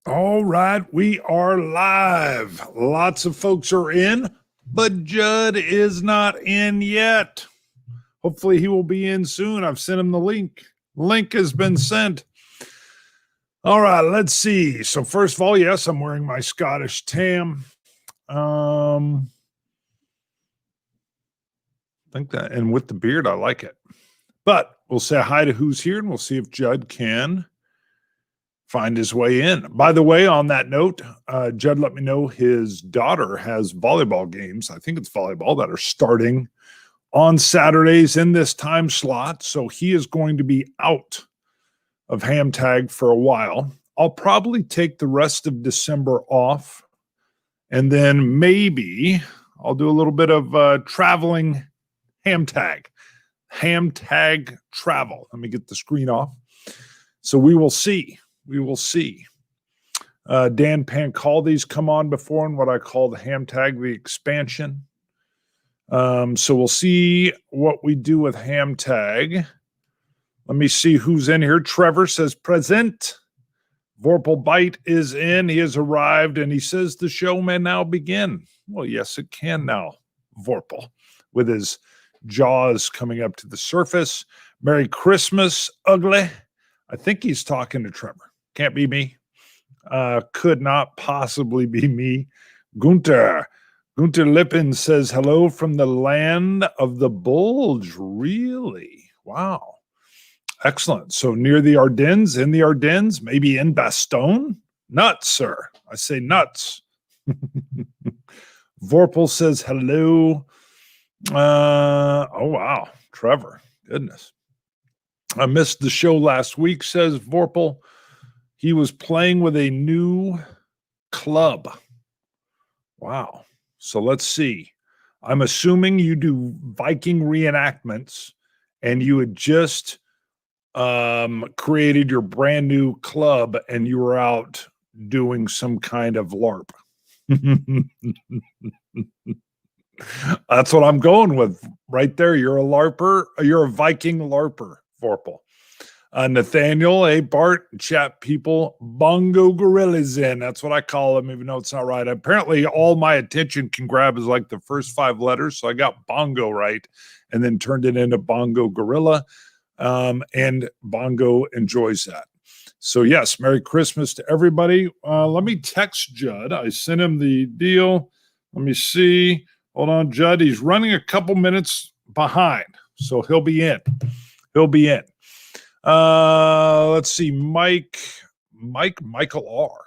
All right, we are live. Lots of folks are in, but Judd is not in yet. Hopefully, he will be in soon. I've sent him the link. Link has been sent. All right, let's see. So, first of all, yes, I'm wearing my Scottish tam. I think that, and with the beard, I like it. But we'll say hi to who's here, and we'll see if Judd can find his way in. By the way, on that note, Judd let me know his daughter has volleyball games. I think it's volleyball that are starting on Saturdays in this time slot. So he is going to be out of HAMTAG for a while. I'll probably take the rest of December off. And then maybe I'll do a little bit of traveling HAMTAG. HAMTAG travel. Let me get the screen off. So we will see. We will see. Dan Pancaldi's come on before in what I call the HAMTAG, the expansion. So we'll see what we do with HAMTAG. Let me see who's in here. Trevor says present. Vorpal Bite is in. He has arrived, and he says the show may now begin. Well, yes, it can now, Vorpal, with his jaws coming up to the surface. Merry Christmas, Ugly. I think he's talking to Trevor. Can't be me. Could not possibly be me. Gunter Lippin says hello from the land of the Bulge. Really? Wow. Excellent. So near the Ardennes, in the Ardennes, maybe in Bastogne? Nuts, sir. I say nuts. Vorpal says hello. Oh, wow. Trevor. Goodness. I missed the show last week, says Vorpal. He was playing with a new club. Wow. So let's see. I'm assuming you do Viking reenactments and you had just created your brand new club and you were out doing some kind of LARP. That's what I'm going with right there. You're a LARPer. You're a Viking LARPer, Vorpal. Nathaniel, Bart, chat people, Bongo Gorillas in. That's what I call them, even though it's not right. Apparently, all my attention can grab is like the first 5 letters. So I got Bongo right and then turned it into Bongo Gorilla. And Bongo enjoys that. So, yes, Merry Christmas to everybody. Let me text Judd. I sent him the deal. Let me see. Hold on, Judd. He's running a couple minutes behind. So he'll be in. He'll be in. Let's see. Michael R.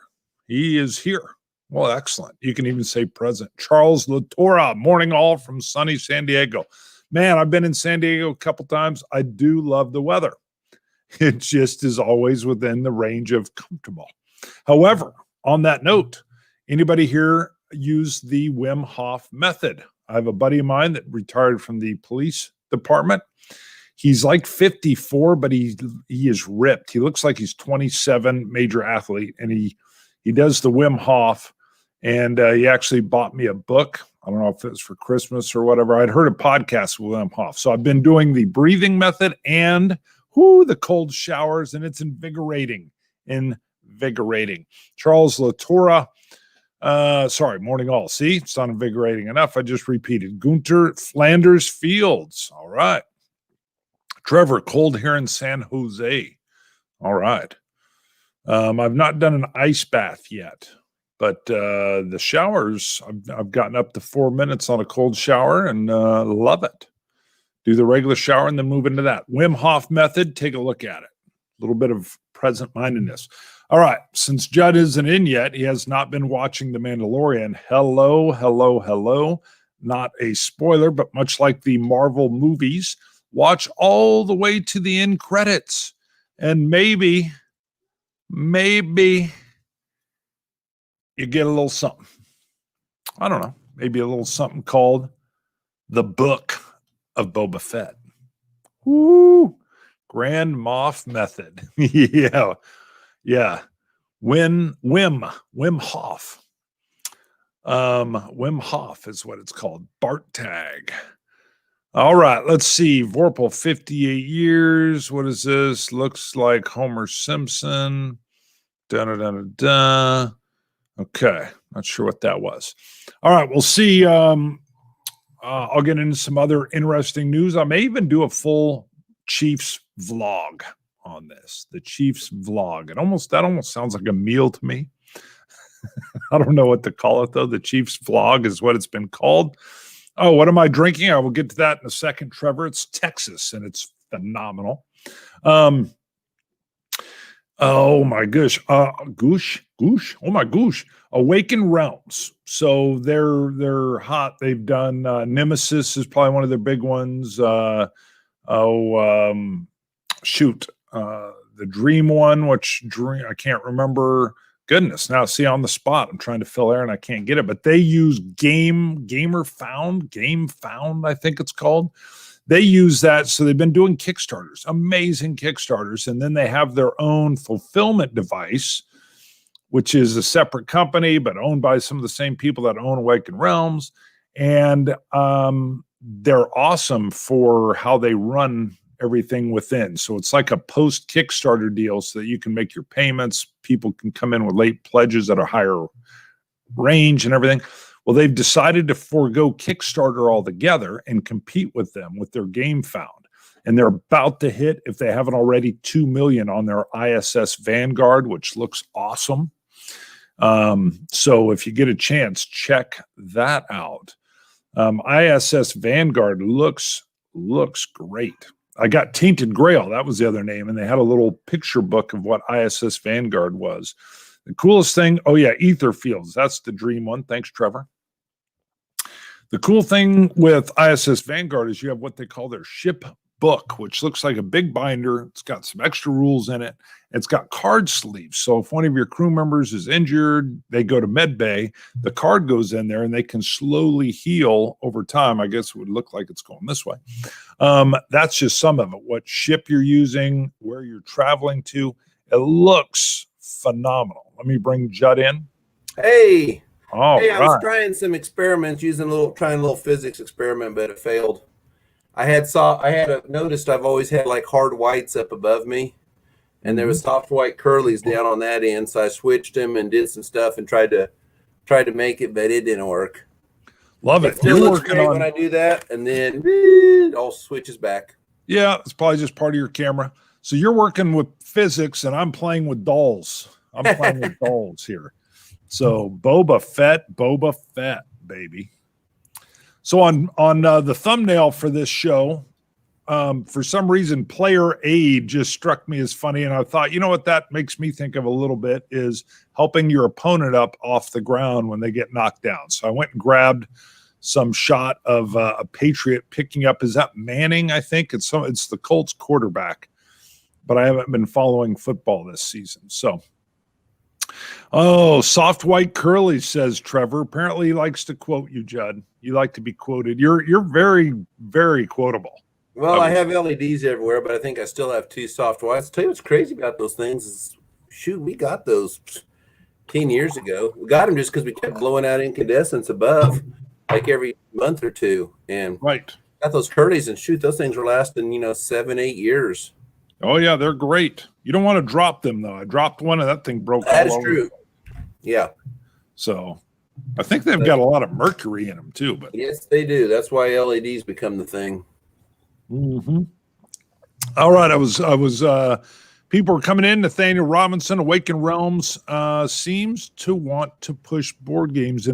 He is here. Well, excellent. You can even say present. Charles Latora, morning all from sunny San Diego. Man, I've been in San Diego a couple times. I do love the weather. It just is always within the range of comfortable. However, on that note, anybody here use the Wim Hof method? I have a buddy of mine that retired from the police department. He's like 54, but he is ripped. He looks like he's 27, major athlete, and he does the Wim Hof, and he actually bought me a book. I don't know if it was for Christmas or whatever. I'd heard a podcast with Wim Hof. So I've been doing the breathing method and the cold showers, and it's invigorating. Charles Latora, morning all. See, it's not invigorating enough. I just repeated. Gunter Flanders Fields. All right. Trevor, cold here in San Jose. All right. I've not done an ice bath yet, but the showers, I've gotten up to 4 minutes on a cold shower and love it. Do the regular shower and then move into that. Wim Hof method, take a look at it. A little bit of present-mindedness. All right. Since Judd isn't in yet, he has not been watching The Mandalorian. Hello. Not a spoiler, but much like the Marvel movies, watch all the way to the end credits. And maybe you get a little something. I don't know. Maybe a little something called The Book of Boba Fett. Woo! Grand Moff method. Yeah. Wim Hof. Wim Hof is what it's called. Bart tag. All right, let's see. Vorpal, 58 years. What is this? Looks like Homer Simpson. Da-da-da-da-da. Okay, not sure what that was. All right, we'll see. I'll get into some other interesting news. I may even do a full Chiefs vlog on this. The Chiefs vlog. That almost sounds like a meal to me. I don't know what to call it though. The Chiefs vlog is what it's been called. Oh, what am I drinking? I will get to that in a second, Trevor. It's Texas, and it's phenomenal. Oh my gosh. Goosh. Oh my gosh. Awaken Realms. So they're hot. They've done Nemesis is probably one of their big ones. The Dream one, I can't remember. Goodness. Now see on the spot. I'm trying to fill air and I can't get it. But they use Game Found, I think it's called. They use that. So they've been doing Kickstarters, amazing Kickstarters. And then they have their own fulfillment device, which is a separate company, but owned by some of the same people that own Awaken Realms. And they're awesome for how they run everything within. So it's like a post Kickstarter deal so that you can make your payments. People can come in with late pledges at a higher range and everything. Well, they've decided to forego Kickstarter altogether and compete with them with their Game Found. And they're about to hit, if they haven't already, 2 million on their ISS Vanguard, which looks awesome. So if you get a chance, check that out. ISS Vanguard looks great. I got Tainted Grail. That was the other name. And they had a little picture book of what ISS Vanguard was. The coolest thing, oh yeah, Ether Fields. That's the Dream one. Thanks, Trevor. The cool thing with ISS Vanguard is you have what they call their ship book, which looks like a big binder. It's got some extra rules in it. It's got card sleeves. So if one of your crew members is injured, they go to med bay, the card goes in there and they can slowly heal over time. I guess it would look like it's going this way. That's just some of it. What ship you're using, where you're traveling to. It looks phenomenal. Let me bring Judd in. Hey. I was trying some experiments trying a little physics experiment, but it failed. I had noticed I've always had like hard whites up above me, and there was soft white curlies down on that end. So I switched them and did some stuff and tried to make it, but it didn't work. Love it. It still looks great when I do that, and then it all switches back. Yeah, it's probably just part of your camera. So you're working with physics, and I'm playing with dolls. I'm playing with dolls here. So Boba Fett, baby. So on the thumbnail for this show, for some reason, player aid just struck me as funny. And I thought, you know what that makes me think of a little bit is helping your opponent up off the ground when they get knocked down. So I went and grabbed some shot of a Patriot picking up. Is that Manning? I think it's the Colts quarterback, but I haven't been following football this season. So, soft white curly, says Trevor. Apparently he likes to quote you, Judd. You like to be quoted. You're very, very quotable. Well, I have LEDs everywhere, but I think I still have 2 soft whites. I'll tell you what's crazy about those things is, shoot, we got those 10 years ago. We got them just because we kept blowing out incandescents above like every month or two. And right. Got those curlies, and shoot, those things were lasting, 7-8 years. Oh, yeah, they're great. You don't want to drop them, though. I dropped one, and that thing broke. That is true. Yeah. So I think they've got a lot of mercury in them, too. But yes, they do. That's why LEDs become the thing. Mm-hmm. All right. I was people were coming in. Nathaniel Robinson, Awaken Realms, seems to want to push board games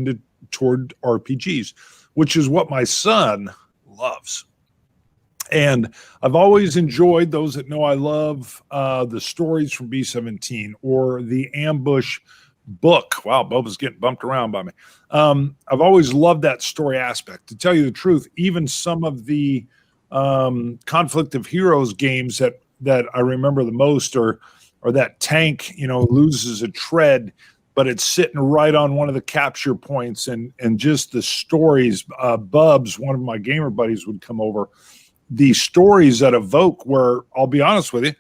toward RPGs, which is what my son loves. And I've always enjoyed, those that know I love the stories from B-17 or the Ambush book. Wow, Boba's getting bumped around by me. I've always loved that story aspect. To tell you the truth, even some of the Conflict of Heroes games that I remember the most are that tank, loses a tread, but it's sitting right on one of the capture points, and just the stories. Bubs, one of my gamer buddies, would come over. The stories that evoke, where I'll be honest with you,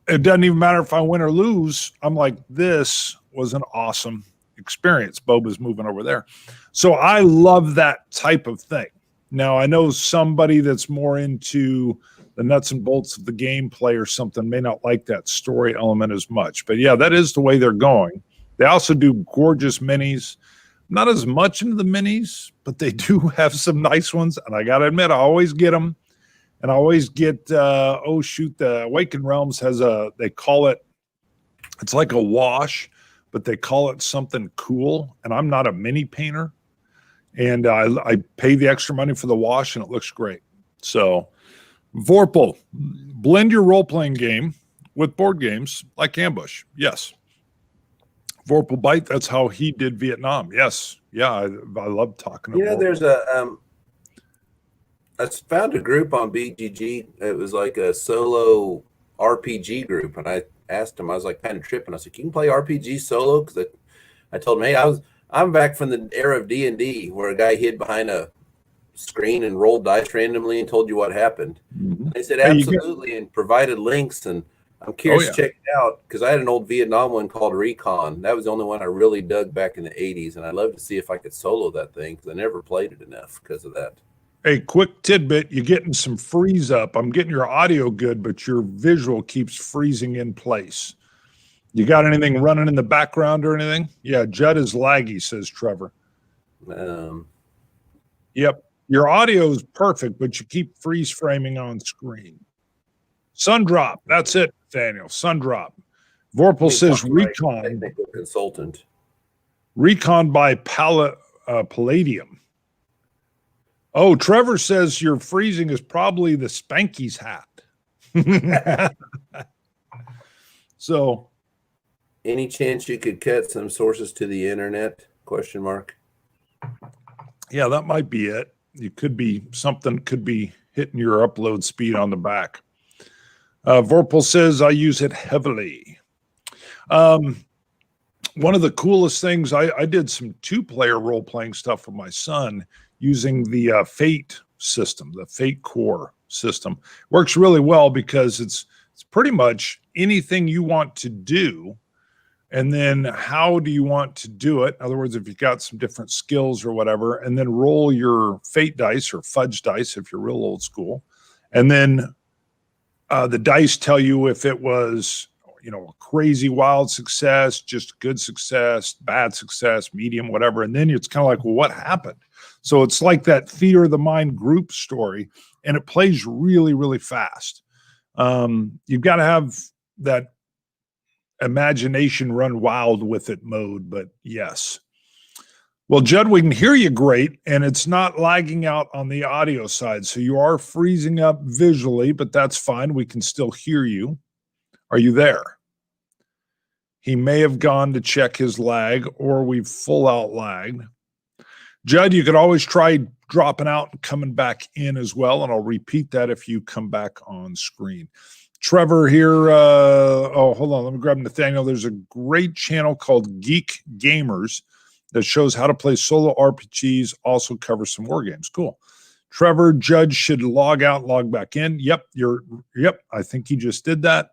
it doesn't even matter if I win or lose. I'm like, this was an awesome experience. Boba's moving over there. So I love that type of thing. Now, I know somebody that's more into the nuts and bolts of the gameplay or something, may not like that story element as much. But yeah, that is the way they're going. They also do gorgeous minis. Not as much into the minis, but they do have some nice ones. And I got to admit, I always get them. And I always get, the Awakened Realms has they call it, it's like a wash, but they call it something cool. And I'm not a mini painter. And I pay the extra money for the wash, and it looks great. So, Vorpal, blend your role-playing game with board games like Ambush. Yes. Vorpal Bite, that's how he did Vietnam. Yes. Yeah, I love talking You know, Vorpal. there's I found a group on BGG. It was like a solo RPG group, and I asked him, I was like kind of tripping. I was like, "You can play RPG solo?" Because I told him, "Hey, I'm back from the era of D&D, where a guy hid behind a screen and rolled dice randomly and told you what happened." Mm-hmm. And they said absolutely, and provided links. And I'm curious to check it out, because I had an old Vietnam one called Recon. That was the only one I really dug back in the 80s, and I'd love to see if I could solo that thing, because I never played it enough because of that. Hey, quick tidbit, you're getting some freeze up. I'm getting your audio good, but your visual keeps freezing in place. You got anything running in the background or anything? Yeah, Judd is laggy, says Trevor. Yep. Your audio is perfect, but you keep freeze framing on screen. Sundrop. That's it, Daniel. Sundrop. Vorpal says Recon. Technical consultant. Recon by Palladium. Oh, Trevor says your freezing is probably the Spanky's hat. So, any chance you could cut some sources to the internet? Question mark. Yeah, that might be it. Something could be hitting your upload speed on the back. Vorpal says I use it heavily. One of the coolest things, I did some 2-player role-playing stuff with my son using the Fate system, the Fate Core system. Works really well because it's pretty much anything you want to do, and then how do you want to do it? In other words, if you've got some different skills or whatever, and then roll your fate dice or fudge dice if you're real old school. And then the dice tell you if it was, a crazy wild success, just good success, bad success, medium, whatever. And then it's kind of like, well, what happened? So it's like that theater of the mind group story, and it plays really, really fast. You've got to have that imagination run wild with it mode, but yes. Well, Judd, we can hear you great, and it's not lagging out on the audio side. So you are freezing up visually, but that's fine. We can still hear you. Are you there? He may have gone to check his lag, or we've full out lagged. Judd, you could always try dropping out and coming back in as well, and I'll repeat that if you come back on screen. Trevor here. Hold on. Let me grab Nathaniel. There's a great channel called Geek Gamers that shows how to play solo RPGs, also covers some war games. Cool. Trevor, Judd should log out, log back in. Yep. I think he just did that.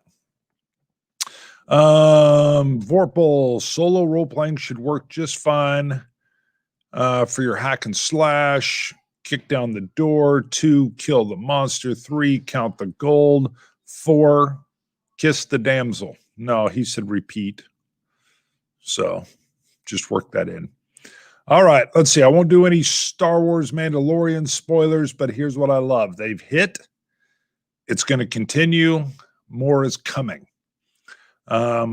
Vorpal, solo role-playing should work just fine. For your hack and slash, kick down the door. 2, kill the monster. 3, count the gold. 4, kiss the damsel. No, he said repeat. So just work that in. All right, let's see. I won't do any Star Wars Mandalorian spoilers, but here's what I love. They've hit. It's going to continue. More is coming. I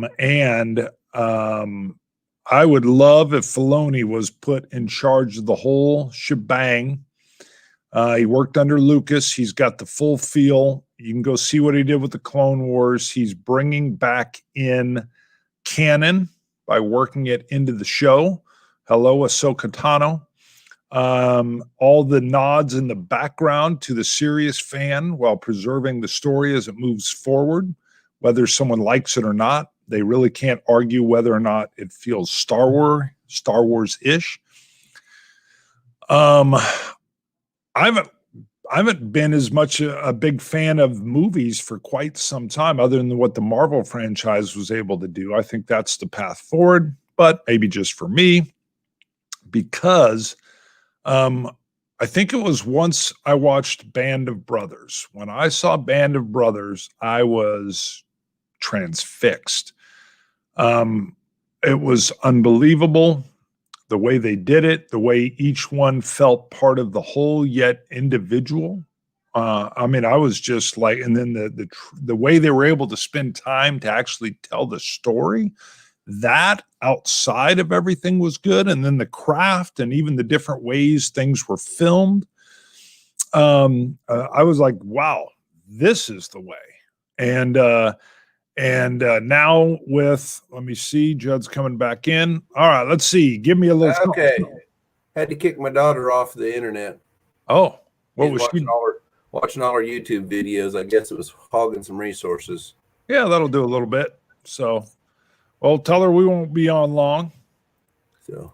would love if Filoni was put in charge of the whole shebang. He worked under Lucas. He's got the full feel. You can go see what he did with the Clone Wars. He's bringing back in canon by working it into the show. Hello, Ahsoka Tano. All the nods in the background to the serious fan while preserving the story as it moves forward, whether someone likes it or not. They really can't argue whether or not it feels Star Wars-ish. I haven't been as much a big fan of movies for quite some time, other than what the Marvel franchise was able to do. I think that's the path forward, but maybe just for me, because I think it was once I watched Band of Brothers. When I saw Band of Brothers, I was transfixed. It was unbelievable the way they did it, the way each one felt part of the whole yet individual. I mean, I was just like, and then the way they were able to spend time to actually tell the story, that outside of everything was good, and then the craft and even the different ways things were filmed. I was like, wow, this is the way. And now with, let me see, Judd's coming back in. All right, let's see. Give me a little. Okay. Had to kick my daughter off the internet. Oh, what She's was she? Watching all her YouTube videos. I guess it was hogging some resources. Yeah, that'll do a little bit. So, well, tell her we won't be on long. So,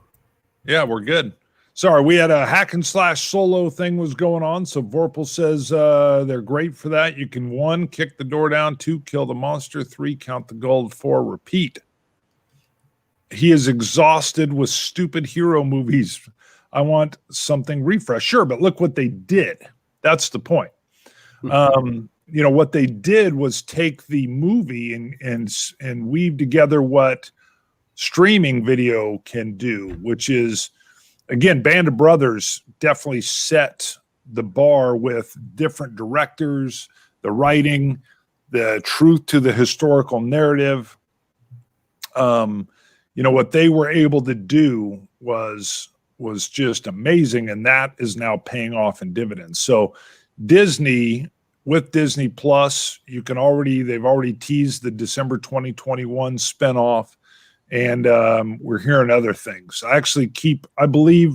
yeah, we're good. Sorry, we had a hack and slash solo thing was going on. So Vorpal says they're great for that. You can 1, kick the door down, 2, kill the monster, 3, count the gold, 4, repeat. He is exhausted with stupid hero movies. I want something refresh. Sure, but look what they did. That's the point. What they did was take the movie and weave together what streaming video can do, which is, again, Band of Brothers definitely set the bar with different directors, the writing, the truth to the historical narrative. What they were able to do was just amazing, and that is now paying off in dividends. So Disney, with Disney Plus, they've already teased the December 2021 spinoff. And we're hearing other things. I believe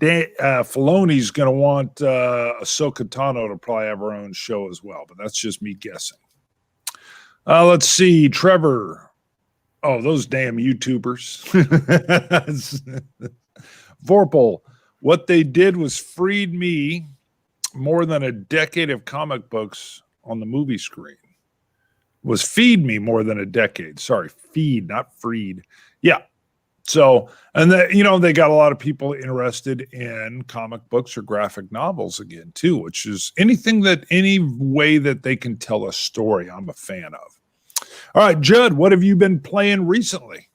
Filoni's going to want Ahsoka Tano to probably have her own show as well, but that's just me guessing. Let's see, Trevor. Oh, those damn YouTubers. Vorpal, what they did was freed me more than a decade of comic books on the movie screen. Was feed me more than a decade. Sorry, feed, not freed. Yeah. So, and they got a lot of people interested in comic books or graphic novels again, too, which is any way that they can tell a story, I'm a fan of. All right, Judd, what have you been playing recently?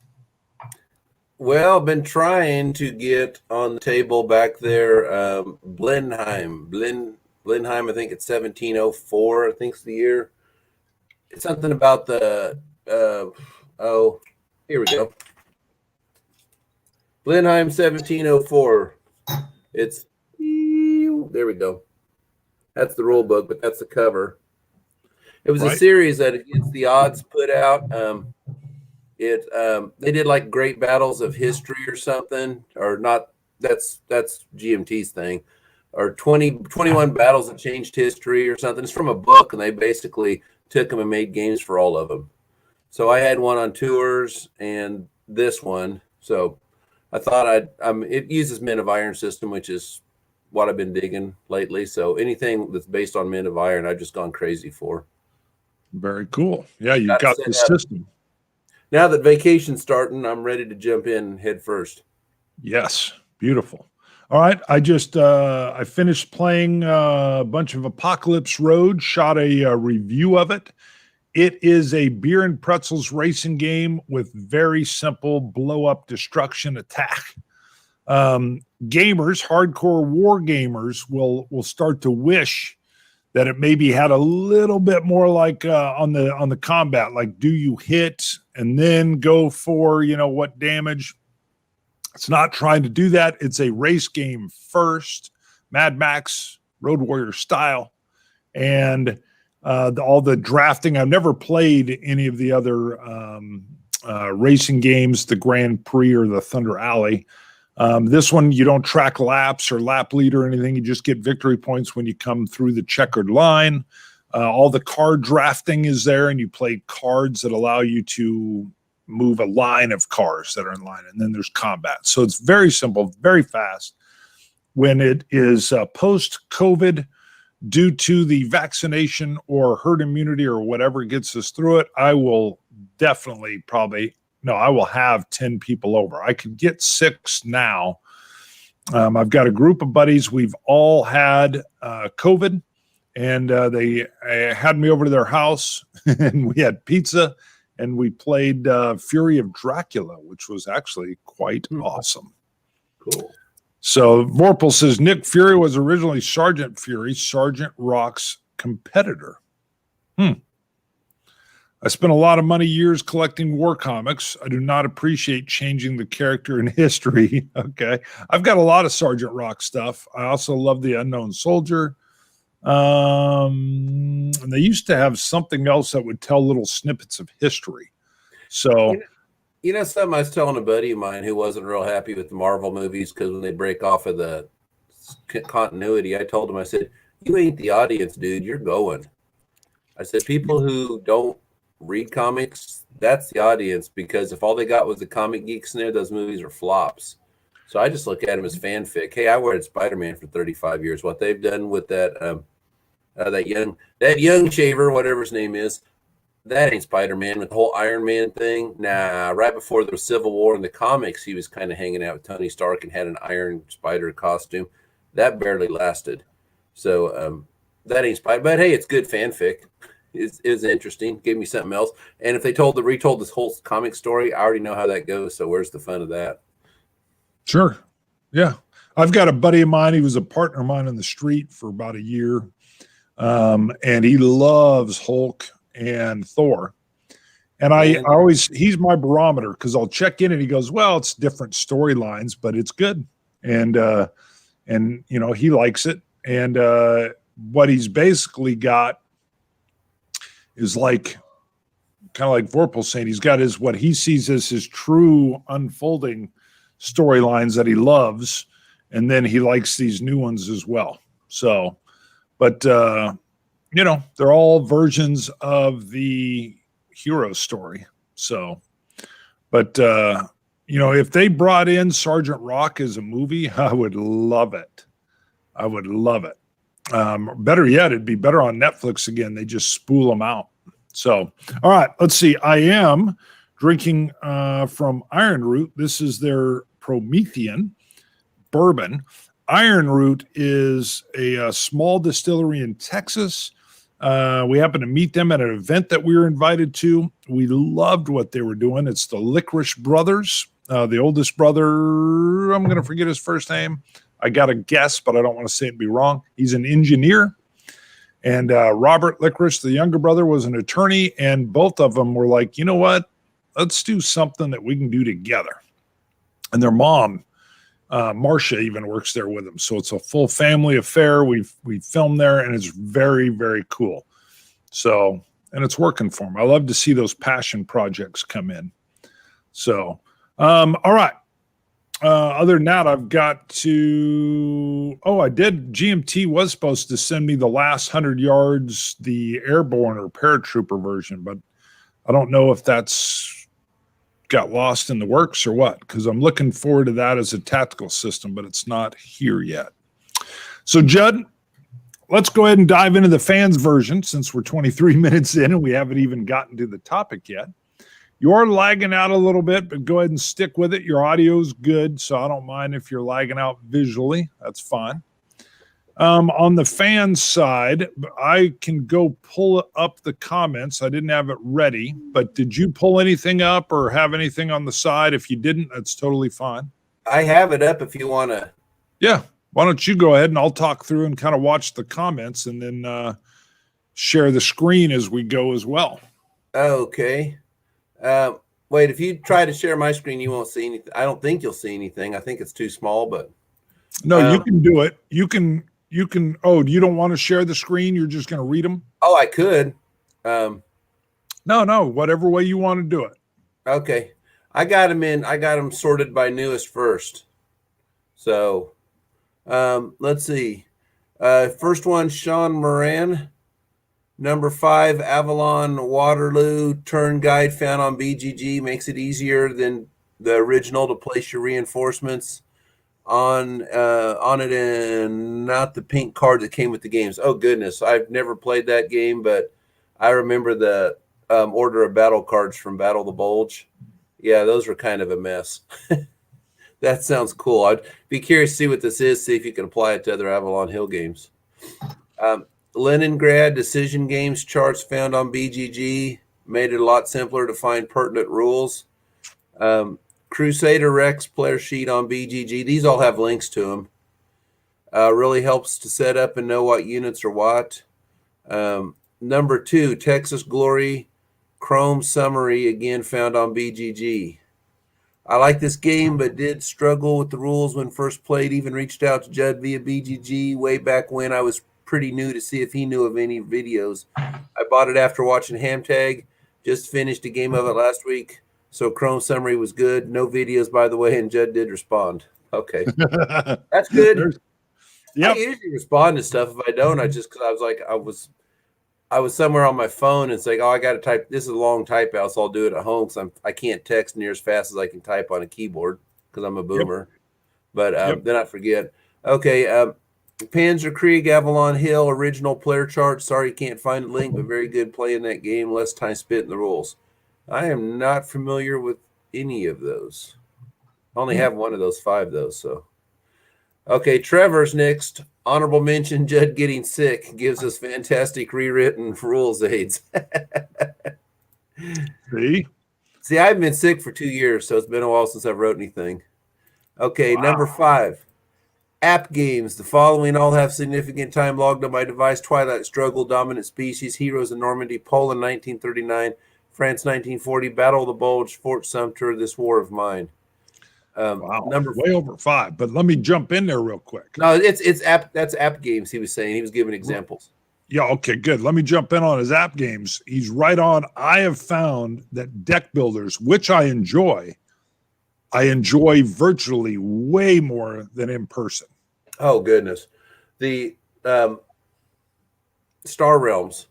Well, I've been trying to get on the table back there, Blenheim, I think it's 1704, I think it's the year. It's something about the, here we go. Blenheim 1704. It's, there we go. That's the rule book, but that's the cover. It was a series that Against the Odds put out. They did like Great Battles of History or something, or not. That's GMT's thing, or 21 Battles that Changed History or something. It's from a book, and they basically took them and made games for all of them. So I had one on tours and this one. So I thought it uses Men of Iron system, which is what I've been digging lately. So anything that's based on Men of Iron, I've just gone crazy for. Very cool. Yeah, you got the system. Now that vacation's starting, I'm ready to jump in head first. Yes, beautiful. All right, I finished playing a bunch of Apocalypse Road, shot a review of it. It is a beer and pretzels racing game with very simple blow-up destruction attack. Gamers, hardcore war gamers, will start to wish that it maybe had a little bit more like on the combat, like do you hit and then go for what damage. It's not trying to do that. It's a race game first, Mad Max, Road Warrior style, and all the drafting. I've never played any of the other racing games, the Grand Prix or the Thunder Alley. This one, you don't track laps or lap lead or anything. You just get victory points when you come through the checkered line. All the card drafting is there, and you play cards that allow you to move a line of cars that are in line, and then there's combat. So it's very simple, very fast. When it is post-COVID, due to the vaccination or herd immunity or whatever gets us through it, I will I will have 10 people over. I could get 6 now, I've got a group of buddies. We've all had COVID, and they had me over to their house, and we had pizza, and we played Fury of Dracula, which was actually quite awesome. Cool. So Vorpal says Nick Fury was originally Sergeant Fury, Sergeant Rock's competitor. I spent a lot of money years collecting war comics. I do not appreciate changing the character in history. Okay. I've got a lot of Sergeant Rock stuff. I also love the Unknown Soldier. And they used to have something else that would tell little snippets of history. So, you know, something I was telling a buddy of mine who wasn't real happy with the Marvel movies because when they break off of the continuity, I told him, I said, you ain't the audience, dude. You're going. I said, people who don't read comics, that's the audience, because if all they got was the comic geeks in there, those movies are flops. So I just look at them as fanfic. Hey, I read Spider-Man for 35 years. What they've done with that that young shaver, whatever his name is, that ain't Spider-Man. With the whole Iron Man thing, nah. Right before the Civil War in the comics, he was kind of hanging out with Tony Stark and had an Iron Spider costume. That barely lasted. So that ain't Spider. But hey, it's good fanfic. It was interesting. Gave me something else. And if they retold this whole comic story, I already know how that goes. So where's the fun of that? Sure. Yeah. I've got a buddy of mine. He was a partner of mine on the street for about a year. And he loves Hulk and Thor. And I always, he's my barometer, because I'll check in and he goes, well, it's different storylines, but it's good. And you know, he likes it. And what he's basically got is like, kind of like Vorpal saying, he's got what he sees as his true unfolding storylines that he loves. And then he likes these new ones as well. So, but, you know, they're all versions of the hero story. So, but, you know, if they brought in Sergeant Rock as a movie, I would love it. I would love it. Better yet, it'd be better on Netflix again. They just spool them out. So, all right, let's see. I am drinking from Iron Root. This is their Promethean bourbon. Iron Root is a small distillery in Texas. We happened to meet them at an event that we were invited to. We loved what they were doing. It's the Licorice Brothers. The oldest brother, I'm going to forget his first name. I got a guess, but I don't want to say it and be wrong. He's an engineer. And Robert Licorice, the younger brother, was an attorney. And both of them were like, you know what? Let's do something that we can do together. And their mom, Marcia, even works there with them. So it's a full family affair. We filmed there, and it's very, very cool. So, and it's working for them. I love to see those passion projects come in. So, all right. Other than that, I've got to, GMT was supposed to send me the last 100 yards, the airborne or paratrooper version, but I don't know if that's got lost in the works or what, because I'm looking forward to that as a tactical system, but it's not here yet. So, Judd, let's go ahead and dive into the fans version, since we're 23 minutes in and we haven't even gotten to the topic yet. You are lagging out a little bit, but go ahead and stick with it. Your audio's good, so I don't mind if you're lagging out visually. That's fine. On the fan side, I can go pull up the comments. I didn't have it ready, but did you pull anything up or have anything on the side? If you didn't, that's totally fine. I have it up if you want to. Yeah. Why don't you go ahead and I'll talk through and kind of watch the comments and then share the screen as we go as well. Okay. Wait, if you try to share my screen, you won't see anything. I don't think you'll see anything. I think it's too small, but. No, you can do it. You can, oh, you don't want to share the screen? You're just going to read them? Oh, I could. No, whatever way you want to do it. Okay. I got them sorted by newest first. So, let's see. First one, Sean Moran. Number 5, Avalon Waterloo turn guide found on BGG makes it easier than the original to place your reinforcements on it, and not the pink card that came with the games. Oh goodness, I've never played that game, but I remember the Order of Battle cards from Battle of the Bulge. Yeah, those were kind of a mess. That sounds cool. I'd be curious to see what this is, see if you can apply it to other Avalon Hill games. Leningrad decision games charts found on BGG made it a lot simpler to find pertinent rules. Crusader Rex player sheet on BGG. These all have links to them. Really helps to set up and know what units are what. Number 2, Texas Glory Chrome summary, again found on BGG. I like this game, but did struggle with the rules when first played. Even reached out to Judd via BGG way back when I was pretty new to see if he knew of any videos. I bought it after watching HAMTAG. Just finished a game of it last week, so Chrome summary was good. No videos, by the way, and Judd did respond. Okay, that's good. Yep. I usually respond to stuff. If I don't, I just because I was like I was somewhere on my phone and it's like, oh, I got to type. This is a long type out, so I'll do it at home because I can't text near as fast as I can type on a keyboard because I'm a boomer. Yep. But then I forget. Okay, Panzerkrieg Avalon Hill original player chart. Sorry you can't find a link, but very good playing that game. Less time spent in the rules. I am not familiar with any of those. I only have one of those 5 though. So, okay, Trevor's next. Honorable mention: Judd getting sick gives us fantastic rewritten rules aids. See, I've been sick for 2 years, so it's been a while since I've wrote anything. Okay, wow. Number 5. App games. The following all have significant time logged on my device: Twilight Struggle, Dominant Species, Heroes in Normandy, Poland 1939, France 1940, Battle of the Bulge, Fort Sumter, This War of Mine. Wow, way over 5. But let me jump in there real quick. No, it's app. That's app games. He was saying. He was giving examples. Yeah. Okay. Good. Let me jump in on his app games. He's right on. I have found that deck builders, which I enjoy virtually way more than in person. Oh goodness, the Star Realms.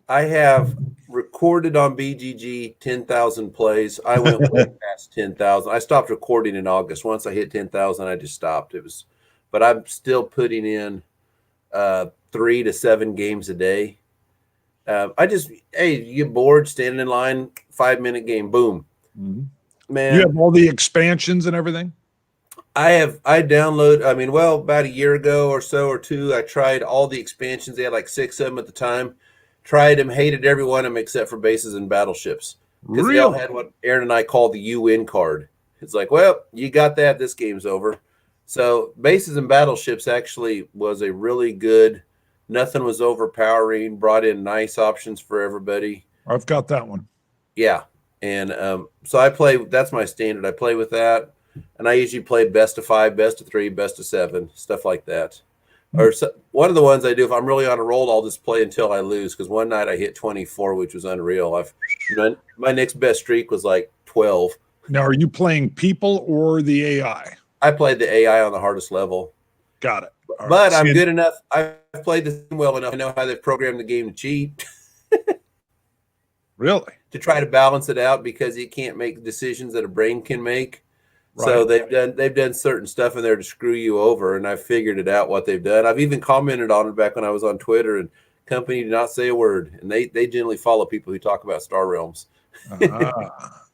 I have recorded on BGG 10,000 plays. I went way past 10,000. I stopped recording in August. Once I hit 10,000, I just stopped. But I'm still putting in 3 to 7 games a day. You get bored, standing in line, 5-minute game, boom. Mm-hmm. Man, you have all the expansions and everything? about a year ago or so or 2, I tried all the expansions. They had like 6 of them at the time. Tried them, hated every one of them except for bases and battleships. Because they all had what Aaron and I call the you win card. It's like, well, you got that, this game's over. So bases and battleships actually was a really good, nothing was overpowering, brought in nice options for everybody. I've got that one. Yeah. And so I play, that's my standard. I play with that. And I usually play best of 5, best of 3, best of 7, stuff like that. Or one of the ones I do, if I'm really on a roll, I'll just play until I lose. Because one night I hit 24, which was unreal. My next best streak was like 12. Now, are you playing people or the AI? I played the AI on the hardest level. Got it. But I'm good enough. I've played this well enough. I know how they've programmed the game to cheat. Really? To try to balance it out because you can't make decisions that a brain can make. Right. So they've done certain stuff in there to screw you over, and I've figured it out what they've done. I've even commented on it back when I was on Twitter, and company did not say a word. And they generally follow people who talk about Star Realms.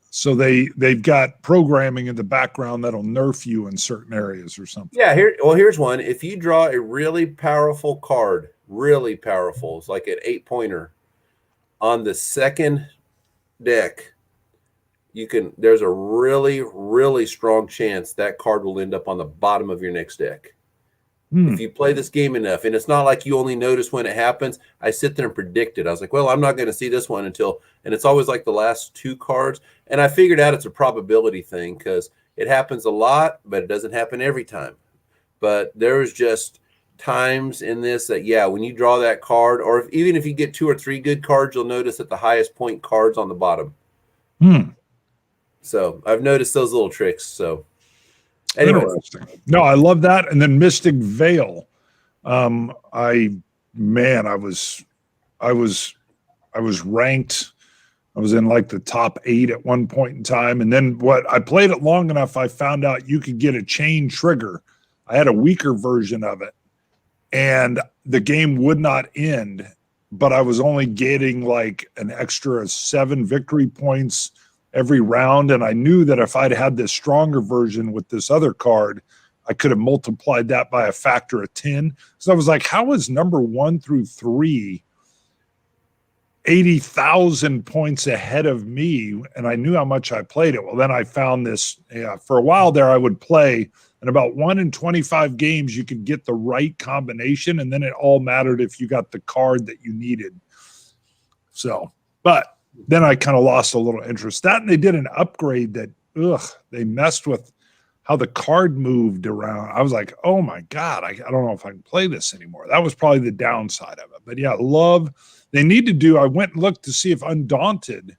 So they've got programming in the background that'll nerf you in certain areas or something. Yeah, here's one. If you draw a really powerful card, really powerful, it's like an 8-pointer on the second deck. There's a really, really strong chance that card will end up on the bottom of your next deck. If you play this game enough, and it's not like you only notice when it happens. I sit there and predict it. I was like, well, I'm not going to see this one and it's always like the last 2 cards. And I figured out it's a probability thing because it happens a lot, but it doesn't happen every time. But there's just times in this that, when you draw that card, or even if you get 2 or 3 good cards, you'll notice that the highest point cards on the bottom. So I've noticed those little tricks. So anyway, no, I love that. And then Mystic Veil. I was ranked. I was in like the top 8 at one point in time. And then I played it long enough, I found out you could get a chain trigger. I had a weaker version of it and the game would not end, but I was only getting like an extra 7 victory points every round. And I knew that if I'd had this stronger version with this other card, I could have multiplied that by a factor of 10. So I was like, how is number 1 through 3 80,000 points ahead of me? And I knew how much I played it. Well, then I found this, for a while there, I would play, and about 1 in 25 games, you could get the right combination. And then it all mattered if you got the card that you needed. So, but then I kind of lost a little interest. That, and they did an upgrade that, they messed with how the card moved around. I was like, oh my God, I don't know if I can play this anymore. That was probably the downside of it. But yeah, they need to do, I went and looked to see if Undaunted,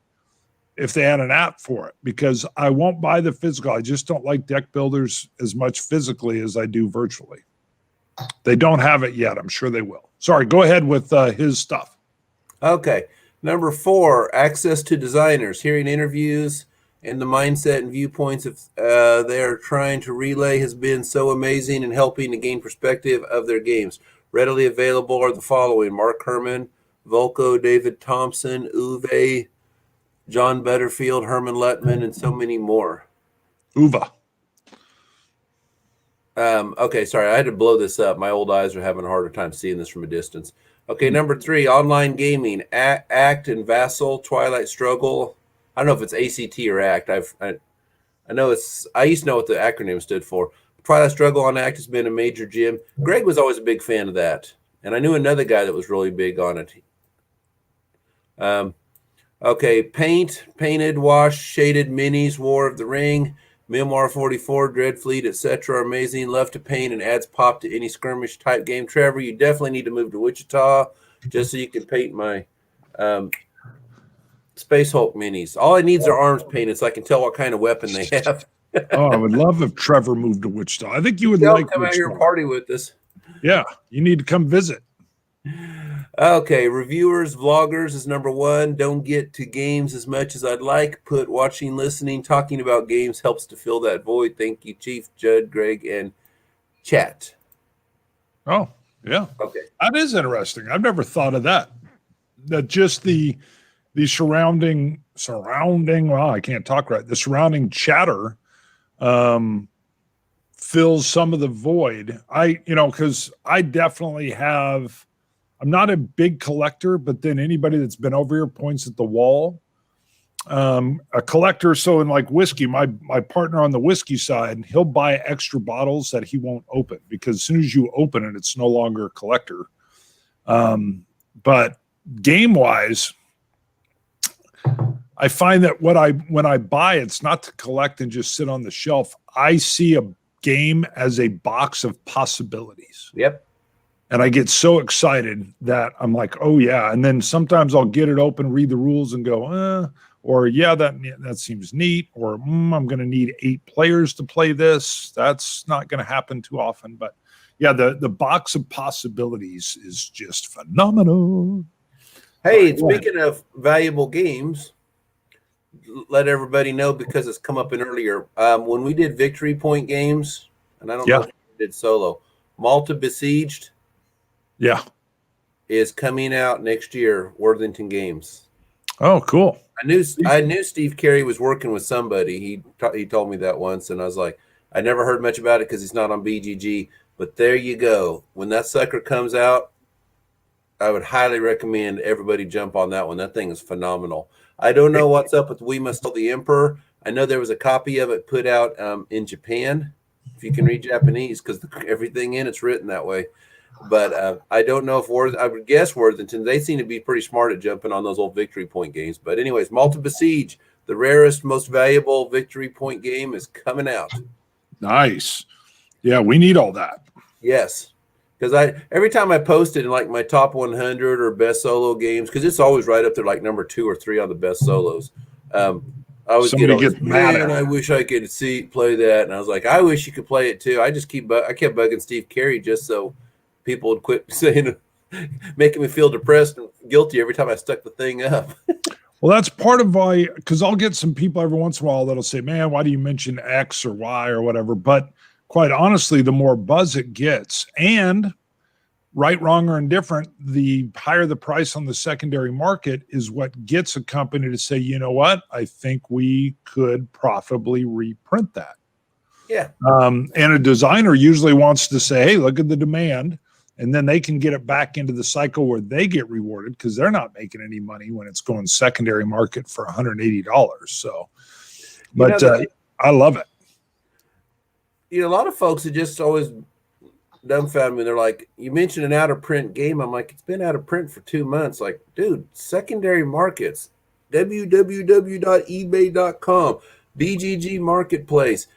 if they had an app for it, because I won't buy the physical. I just don't like deck builders as much physically as I do virtually. They don't have it yet. I'm sure they will. Sorry, go ahead with his stuff. Okay. Number 4, access to designers, hearing interviews and the mindset and viewpoints of they are trying to relay has been so amazing in helping to gain perspective of their games. Readily available are the following: Mark Herman, Volko, David Thompson, Uwe, John Butterfield, Herman Lettman, and so many more. Uva. Okay, sorry, I had to blow this up. My old eyes are having a harder time seeing this from a distance. Okay, number 3, online gaming, Act and Vassal, Twilight Struggle. I don't know if it's ACT or ACT. I know I used to know what the acronym stood for. Twilight Struggle on ACT has been a major gem. Greg was always a big fan of that, and I knew another guy that was really big on it. Okay, painted, washed, shaded minis, War of the Ring, Memoir 44, Dreadfleet, etc. are amazing. Love to paint and adds pop to any skirmish type game. Trevor, you definitely need to move to Wichita just so you can paint my Space Hulk minis. All I need is their arms painted so I can tell what kind of weapon they have. Oh, I would love if Trevor moved to Wichita. I think you would like come out here and party with us. Yeah, you need to come visit. Okay, reviewers, vloggers is number 1. Don't get to games as much as I'd like. Put watching, listening, talking about games helps to fill that void. Thank you, Chief, Judd, Greg, and chat. Oh, yeah. Okay. That is interesting. I've never thought of that. That just the surrounding, well, I can't talk right. The surrounding chatter fills some of the void. Because I definitely have, I'm not a big collector, but then anybody that's been over here points at the wall. A collector, so in like whiskey, my partner on the whiskey side, he'll buy extra bottles that he won't open because as soon as you open it, it's no longer a collector. But game-wise, I find that when I buy, it's not to collect and just sit on the shelf. I see a game as a box of possibilities. Yep. And I get so excited that I'm like, oh yeah. And then sometimes I'll get it open, read the rules and go, or yeah, that seems neat. Or I'm going to need 8 players to play this. That's not going to happen too often. But yeah, the box of possibilities is just phenomenal. Hey, speaking of valuable games, let everybody know because it's come up in earlier. When we did victory point games, and I don't know if we did solo, Malta Besieged is coming out next year, Worthington Games. Oh, cool. I knew Steve Carey was working with somebody. He told me that once, and I was like, I never heard much about it because he's not on BGG. But there you go. When that sucker comes out, I would highly recommend everybody jump on that one. That thing is phenomenal. I don't know what's up with We Must Kill the Emperor. I know there was a copy of it put out in Japan, if you can read Japanese, because everything in it's written that way. But I don't know if I would guess Worthington. They seem to be pretty smart at jumping on those old victory point games. But anyways, Malta Besiege, the rarest, most valuable victory point game, is coming out. Nice. Yeah, we need all that. Yes. Because every time I post it in like my top 100 or best solo games, because it's always right up there like number 2 or 3 on the best solos. I always get mad at I wish I could play that, and I was like, I wish you could play it too. I kept bugging Steve Carey just so people would quit saying, making me feel depressed and guilty every time I stuck the thing up. Well, that's part of why, because I'll get some people every once in a while that'll say, man, why do you mention X or Y or whatever? But quite honestly, the more buzz it gets, and right, wrong, or indifferent, the higher the price on the secondary market is what gets a company to say, you know what, I think we could profitably reprint that. Yeah. And a designer usually wants to say, hey, look at the demand. And then they can get it back into the cycle where they get rewarded because they're not making any money when it's going secondary market for $180. So, but I love it. A lot of folks are just always dumbfounded me. They're like, you mentioned an out of print game. I'm like, it's been out of print for 2 months. Like, dude, secondary markets, www.ebay.com, BGG Marketplace.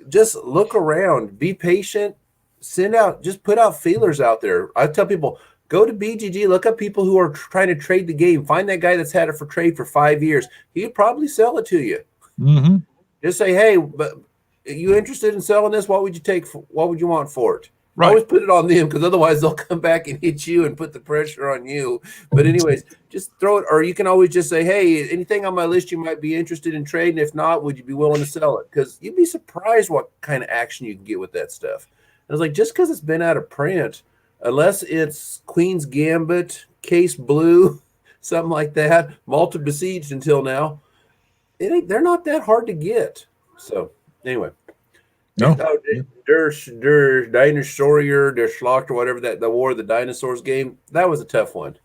Just look around, be patient, just put out feelers out there. I tell people, go to BGG, look up people who are trying to trade the game. Find that guy that's had it for trade for 5 years. He'd probably sell it to you. Mm-hmm. Just say, hey, but you interested in selling this? What would you want for it? Right. Always put it on them, because otherwise they'll come back and hit you and put the pressure on you. But anyways, just throw it, or you can always just say, hey, anything on my list you might be interested in trading? If not, would you be willing to sell it? Because you'd be surprised what kind of action you can get with that stuff. And I was like, just because it's been out of print, unless it's Queen's Gambit, Case Blue, something like that, Malta Besieged until now, they're not that hard to get. So anyway. No. Der Dinosaurier, Der Schlacht, or whatever, the War of the Dinosaurs game, that was a tough one.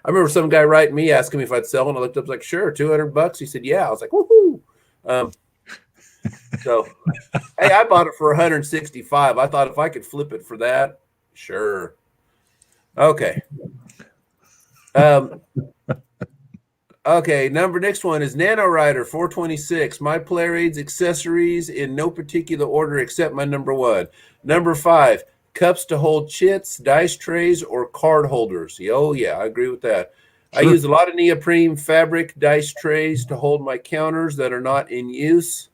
I remember some guy writing me asking me if I'd sell, and I looked up, like, sure, $200. He said, yeah. I was like, woohoo. So, hey, I bought it for $165. I thought if I could flip it for that, sure. Okay. Okay, next one is Nano Rider 426. My Playraid's accessories in no particular order except my number 1. Number 5, cups to hold chits, dice trays, or card holders. Oh, yeah, I agree with that. Sure. I use a lot of neoprene fabric dice trays to hold my counters that are not in use.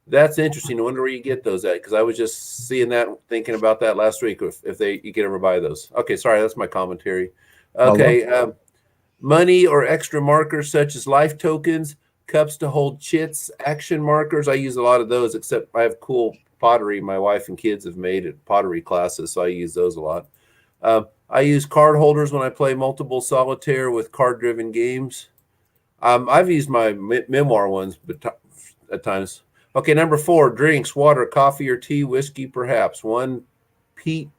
That's interesting. I wonder where you get those at, because I was just seeing that, thinking about that last week, if you could ever buy those. Okay, sorry, that's my commentary. Okay, money or extra markers such as life tokens, cups to hold chits, action markers. I use a lot of those, except I have cool pottery my wife and kids have made at pottery classes, so I use those a lot. I use card holders when I play multiple solitaire with card-driven games. I've used my memoir ones at times. Okay, number 4, drinks, water, coffee, or tea, whiskey, perhaps. One peat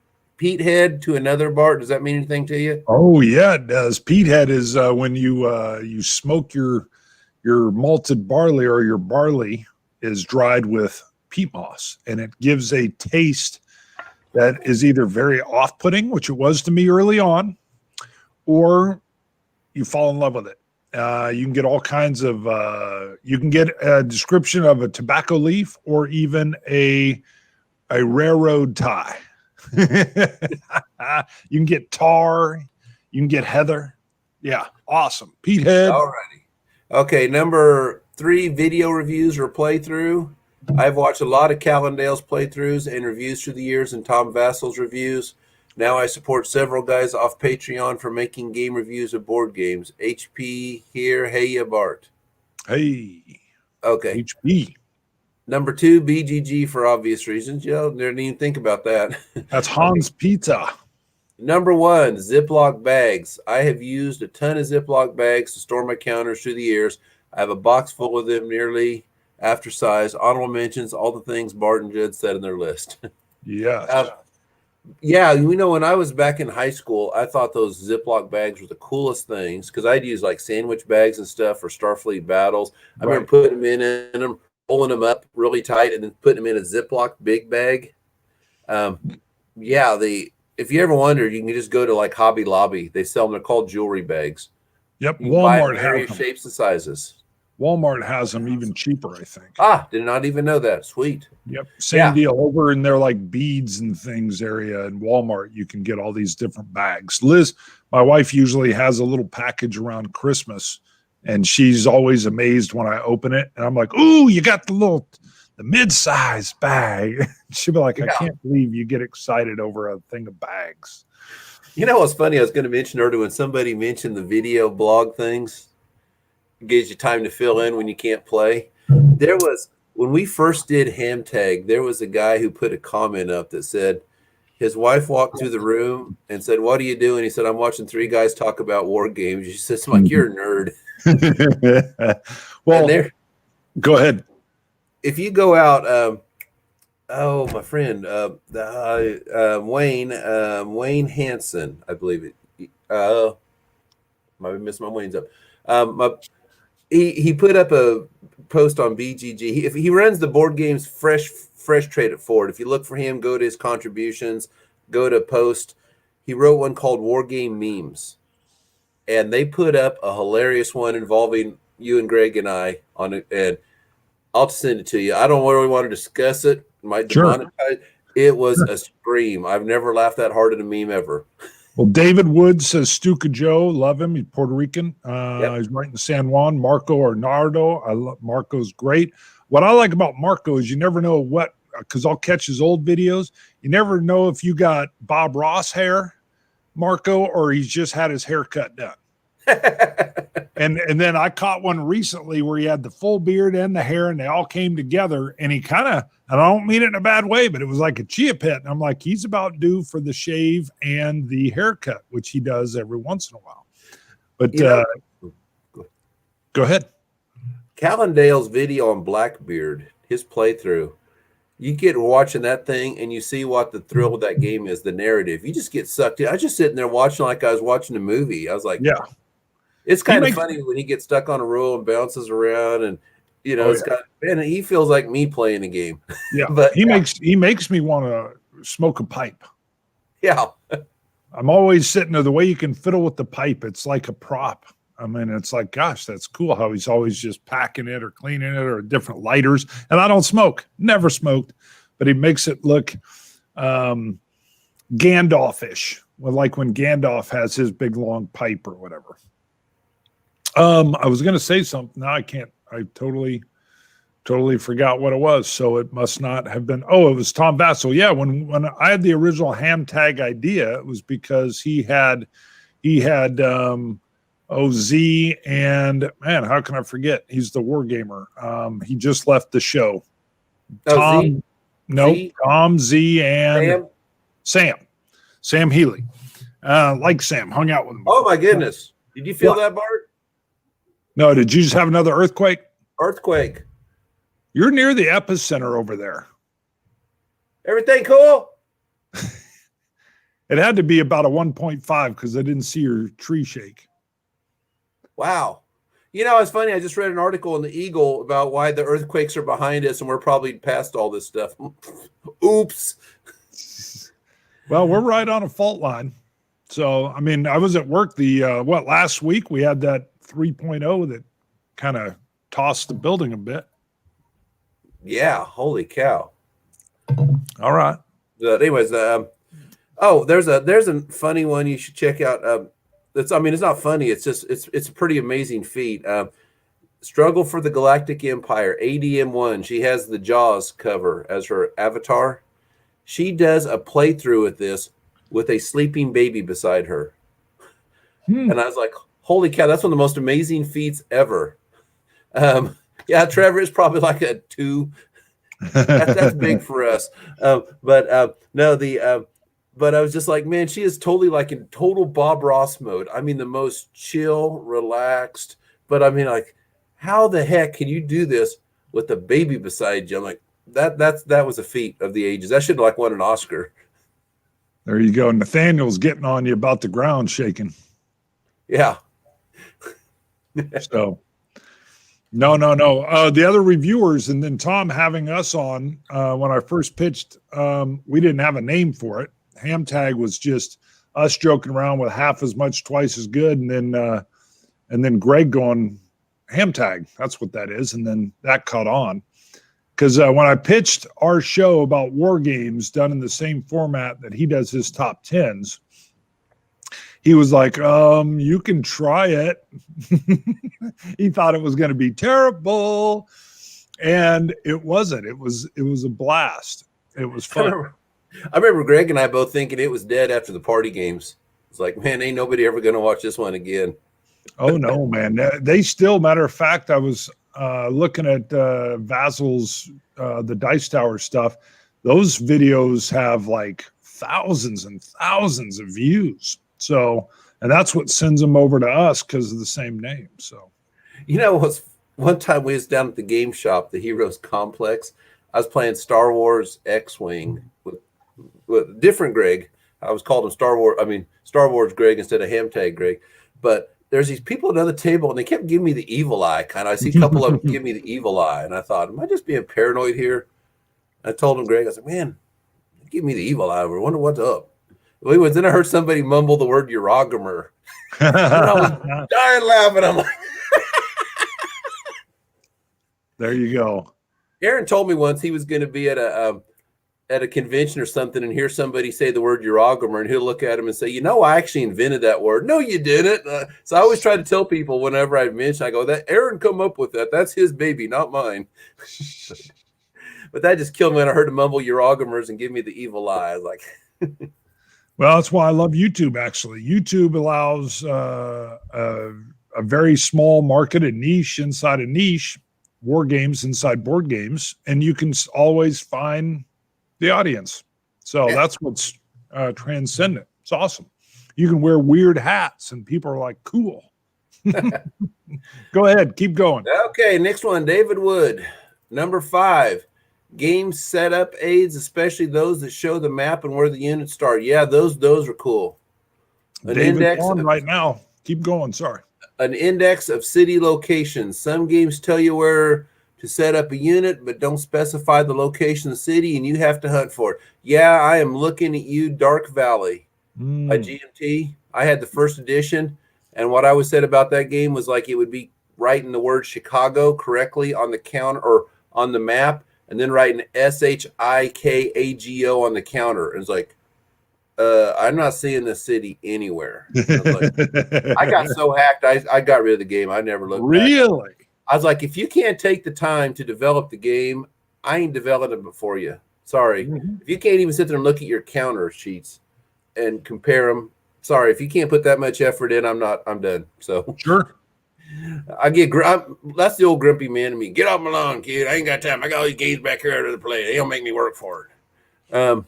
head to another, Bart. Does that mean anything to you? Oh yeah, it does. Peat head is when you smoke your malted barley, or your barley is dried with peat moss, and it gives a taste that is either very off-putting, which it was to me early on, or you fall in love with it. You can get all kinds of you can get a description of a tobacco leaf, or even a railroad tie. You can get tar, you can get heather. Yeah, awesome. Peat head. Alrighty. Okay, number 3, video reviews or playthrough. I've watched a lot of Callendale's playthroughs and reviews through the years, and Tom Vassel's reviews. Now I support several guys off Patreon for making game reviews of board games. HP here. Hey, ya, Bart. Hey. Okay. HP. Number 2, BGG for obvious reasons. Didn't even think about that. That's Hans Pizza. Number 1, Ziploc bags. I have used a ton of Ziploc bags to store my counters through the years. I have a box full of them, nearly after size. Honorable mentions, all the things Bart and Judd said in their list. Yes. Yeah, when I was back in high school, I thought those Ziploc bags were the coolest things, because I'd use like sandwich bags and stuff for Starfleet battles. I remember putting them in them, pulling them up really tight, and then putting them in a Ziploc big bag. If you ever wondered, you can just go to like Hobby Lobby. They sell them. They're called jewelry bags. Yep, Walmart has various shapes and sizes. Walmart has them even cheaper, I think. Did not even know that. Sweet. Yep, same deal. Over in their like beads and things area in Walmart, you can get all these different bags. Liz, my wife, usually has a little package around Christmas, and she's always amazed when I open it. And I'm like, ooh, you got the mid-size bag. She'll be like, I can't believe you get excited over a thing of bags. You know what's funny? I was going to mention earlier when somebody mentioned the video blog things. It gives you time to fill in when you can't play. When we first did HAMTAG, there was a guy who put a comment up that said, His wife walked through the room and said, "What are you doing?" He said, "I'm watching three guys talk about war games." She says, "I'm like, you're a nerd." Well, go ahead. If you go out, my friend, Wayne Hansen, I believe it. Might miss my Wayne's up. He put up a post on BGG. He runs the board games fresh trade at Ford. If you look for him, go to his contributions, go to post. He wrote one called War Game Memes, and they put up a hilarious one involving you and Greg and I on it. And I'll send it to you. I don't really want to discuss it. Might demonetize. It was a scream. I've never laughed that hard at a meme ever. Well, David Woods says Stuka Joe, love him. He's Puerto Rican. He's right in San Juan. Marco Arnardo, I love Marco's great. What I like about Marco is you never know what, because I'll catch his old videos. You never know if you got Bob Ross hair, Marco, or he's just had his hair cut done. and then I caught one recently where he had the full beard and the hair, and they all came together. And he kind of, and I don't mean it in a bad way, but it was like a chia pet. And I'm like, he's about due for the shave and the haircut, which he does every once in a while. But go ahead. Callendale's video on Blackbeard, his playthrough. You get watching that thing and you see what the thrill of that game is, the narrative. You just get sucked in. I was just sitting there watching like I was watching a movie. I was like, yeah. It's kind of funny when he gets stuck on a rule and bounces around, and and he feels like me playing a game. Yeah, but he makes me want to smoke a pipe. Yeah, I'm always sitting there. The way you can fiddle with the pipe, it's like a prop. I mean, it's like, gosh, that's cool how he's always just packing it or cleaning it or different lighters. And I don't smoke, never smoked, but he makes it look Gandalf-ish, like when Gandalf has his big long pipe or whatever. I was going to say something. Now I can't. I totally forgot what it was. So it must not have been. Oh, it was Tom Vassell. Yeah, when I had the original HAMTAG idea, it was because he had Z and man, how can I forget? He's the war gamer. He just left the show. Tom, Tom Z and Sam Healy. Like Sam, hung out with him. Oh my goodness! Did you feel that, Bart? No, did you just have another earthquake? Earthquake. You're near the epicenter over there. Everything cool? It had to be about a 1.5 because I didn't see your tree shake. Wow. You know, it's funny. I just read an article in the Eagle about why the earthquakes are behind us and we're probably past all this stuff. Oops. Well, we're right on a fault line. So, I mean, I was at work last week we had that 3.0 that kind of tossed the building a bit. Yeah, holy cow. All right. Anyways, there's a funny one you should check out. It's not funny. It's just it's a pretty amazing feat. Struggle for the Galactic Empire, ADM1. She has the Jaws cover as her avatar. She does a playthrough with this with a sleeping baby beside her. And I was like, holy cow, that's one of the most amazing feats ever. Yeah, Trevor is probably like a 2. That's big for us. But I was just like, man, she is totally like in total Bob Ross mode. I mean, the most chill, relaxed. But I mean, like, how the heck can you do this with a baby beside you? I'm like, that was a feat of the ages. That should have like won an Oscar. There you go. Nathaniel's getting on you about the ground shaking. Yeah. So, no. The other reviewers and then Tom having us on when I first pitched, we didn't have a name for it. HAMTAG was just us joking around with half as much, twice as good, and then Greg going HAMTAG. That's what that is, and then that caught on. Because when I pitched our show about war games done in the same format that he does his top 10s, he was like, you can try it. He thought it was going to be terrible. And it wasn't. It was a blast. It was fun. I remember Greg and I both thinking it was dead after the party games. It's like, man, ain't nobody ever going to watch this one again. Oh, no, man. They still, matter of fact, I was looking at Vasil's, the Dice Tower stuff. Those videos have like thousands and thousands of views. So, and that's what sends them over to us because of the same name. So, one time we was down at the game shop, the Heroes Complex. I was playing Star Wars X-Wing with different Greg. I was called him Star Wars Greg instead of HAMTAG Greg. But there's these people at another table, and they kept giving me the evil eye. I see a couple of them give me the evil eye, and I thought, am I just being paranoid here? I told him, Greg, I said, man, give me the evil eye. I wonder what's up. Then I heard somebody mumble the word Eurogamer. And I was dying laughing. I'm like, there you go. Aaron told me once he was going to be at a convention or something and hear somebody say the word Eurogamer, and he'll look at him and say, I actually invented that word. No, you didn't. So I always try to tell people whenever I mention, I go, that Aaron come up with that. That's his baby, not mine. But that just killed me when I heard him mumble Eurogamers and give me the evil eye. I was like, well, that's why I love YouTube, actually. YouTube allows a very small market, a niche inside a niche, war games inside board games, and you can always find the audience. So that's what's transcendent. It's awesome. You can wear weird hats and people are like, cool. Go ahead. Keep going. Okay. Next one, David Wood. Number 5, game setup aids, especially those that show the map and where the units start. Yeah, those are cool. David's on right now. Keep going. Sorry. An index of city locations. Some games tell you where to set up a unit, but don't specify the location of the city, and you have to hunt for it. Yeah, I am looking at you, Dark Valley by GMT. I had the first edition, and what I was said about that game was like it would be writing the word Chicago correctly on the counter or on the map, and then writing SHIKAGO on the counter. And it's like, I'm not seeing this city anywhere. I got so hacked, I got rid of the game. I never looked Really? back. I was like, if you can't take the time to develop the game, I ain't developing it for you. Sorry. If you can't even sit there and look at your counter sheets and compare them, sorry. If you can't put that much effort in, I'm done. So sure. That's the old grumpy man in me. Get off my lawn, kid. I ain't got time. I got all these games back here to play. They don't make me work for it.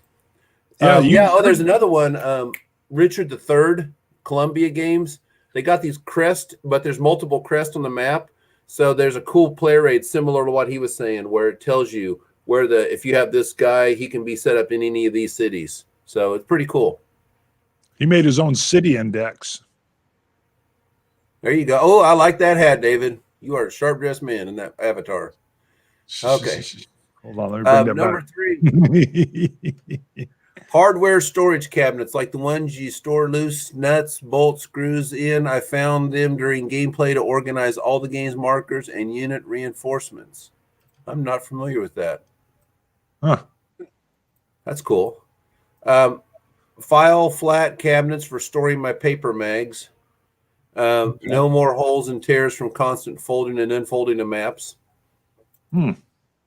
There's another one. Richard III, Columbia Games. They got these crests, but there's multiple crests on the map. So there's a cool player aid similar to what he was saying, where it tells you where if you have this guy, he can be set up in any of these cities. So it's pretty cool. He made his own city index. There you go. Oh, I like that hat, David. You are a sharp-dressed man in that avatar. Okay. Hold on, let me bring that number back. 3. Hardware storage cabinets, like the ones you store loose nuts, bolts, screws in. I found them during gameplay to organize all the game's markers and unit reinforcements. I'm not familiar with that. Huh. That's cool. File flat cabinets for storing my paper mags. No more holes and tears from constant folding and unfolding of maps.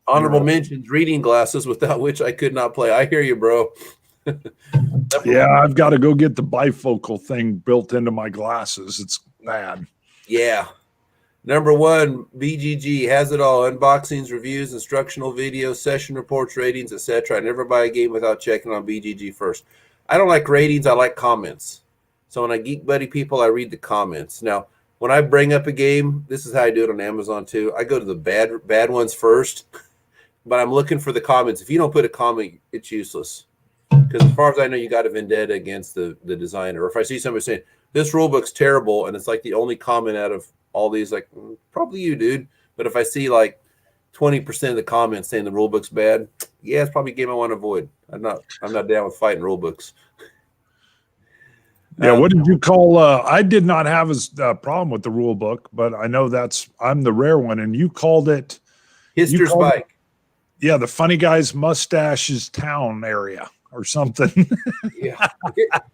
Honorable mentions, reading glasses, without which I could not play. I hear you, bro. Yeah, I've got to go get the bifocal thing built into my glasses. It's bad. Yeah. Number 1, BGG has it all. Unboxings, reviews, instructional videos, session reports, ratings, etc. I never buy a game without checking on BGG first. I don't like ratings. I like comments. So when I Geek Buddy people, I read the comments. Now, when I bring up a game, this is how I do it on Amazon too. I go to the bad ones first, but I'm looking for the comments. If you don't put a comment, it's useless. Because as far as I know, you got a vendetta against the designer. Or if I see somebody saying, this rule book's terrible, and it's like the only comment out of all these, like, probably you, dude. But if I see like 20% of the comments saying the rule book's bad, yeah, it's probably a game I want to avoid. I'm not down with fighting rule books. Yeah, what did you call? I did not have a problem with the rule book, but I know I'm the rare one, and you called it Hister's Bike. Yeah, the funny guy's mustache's town area or something. Yeah,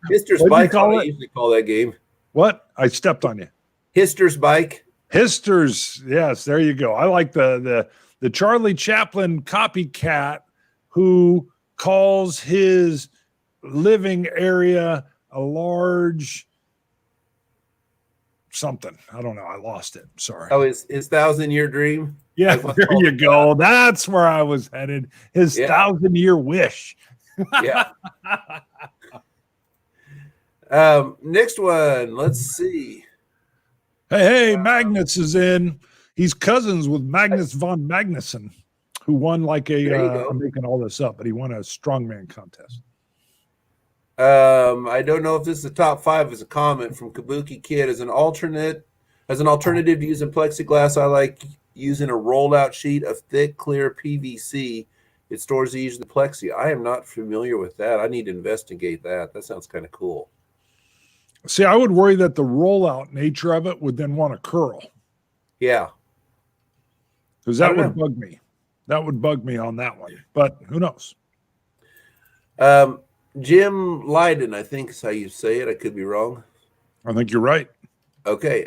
Hister's Bike. I usually call that game. What? I stepped on you. Hister's Bike. Hister's. Yes, there you go. I like the Charlie Chaplin copycat who calls his living area a large something. I don't know. I lost it. Sorry. Oh, his 1,000-year dream. Yeah, there you go. That's where I was headed. His 1,000-year wish. Yeah. Next one. Let's see. Hey, Magnus is in. He's cousins with Magnus Von Magnussen, who won like a, There you go. I'm making all this up, but he won a strongman contest. I don't know if this is the top 5 as a comment from Kabuki Kid. As an alternative to using plexiglass, I like using a rolled out sheet of thick, clear PVC. It stores the use of the plexi. I am not familiar with that. I need to investigate that. That sounds kind of cool. See, I would worry that the rollout nature of it would then want to curl. Yeah. Because that would bug me. That would bug me on that one. But who knows? Jim Leiden, I think is how you say it. I could be wrong. I think you're right. Okay.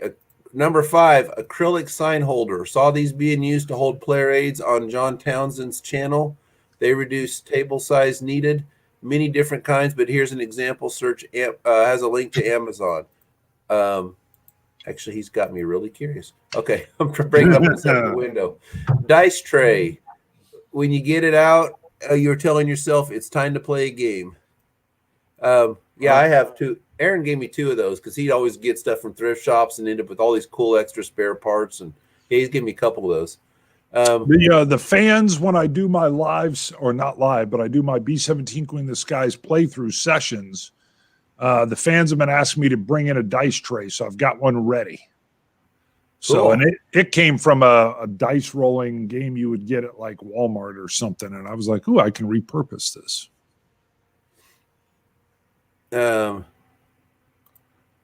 Number 5, acrylic sign holder. Saw these being used to hold player aids on John Townsend's channel. They reduce table size needed. Many different kinds, but here's an example. Search has a link to Amazon. Actually, he's got me really curious. Okay, I'm trying to bring up inside the window. Dice tray. When you get it out, you're telling yourself it's time to play a game. Yeah, I have 2. Aaron gave me 2 of those because he'd always get stuff from thrift shops and end up with all these cool extra spare parts. And yeah, he's given me a couple of those. The fans, when I do my lives, or not live, but I do my B-17 Queen of the Skies playthrough sessions, the fans have been asking me to bring in a dice tray, so I've got one ready. So, Cool. and it came from a dice rolling game you would get at like Walmart or something, and I was like, "Ooh, I can repurpose this."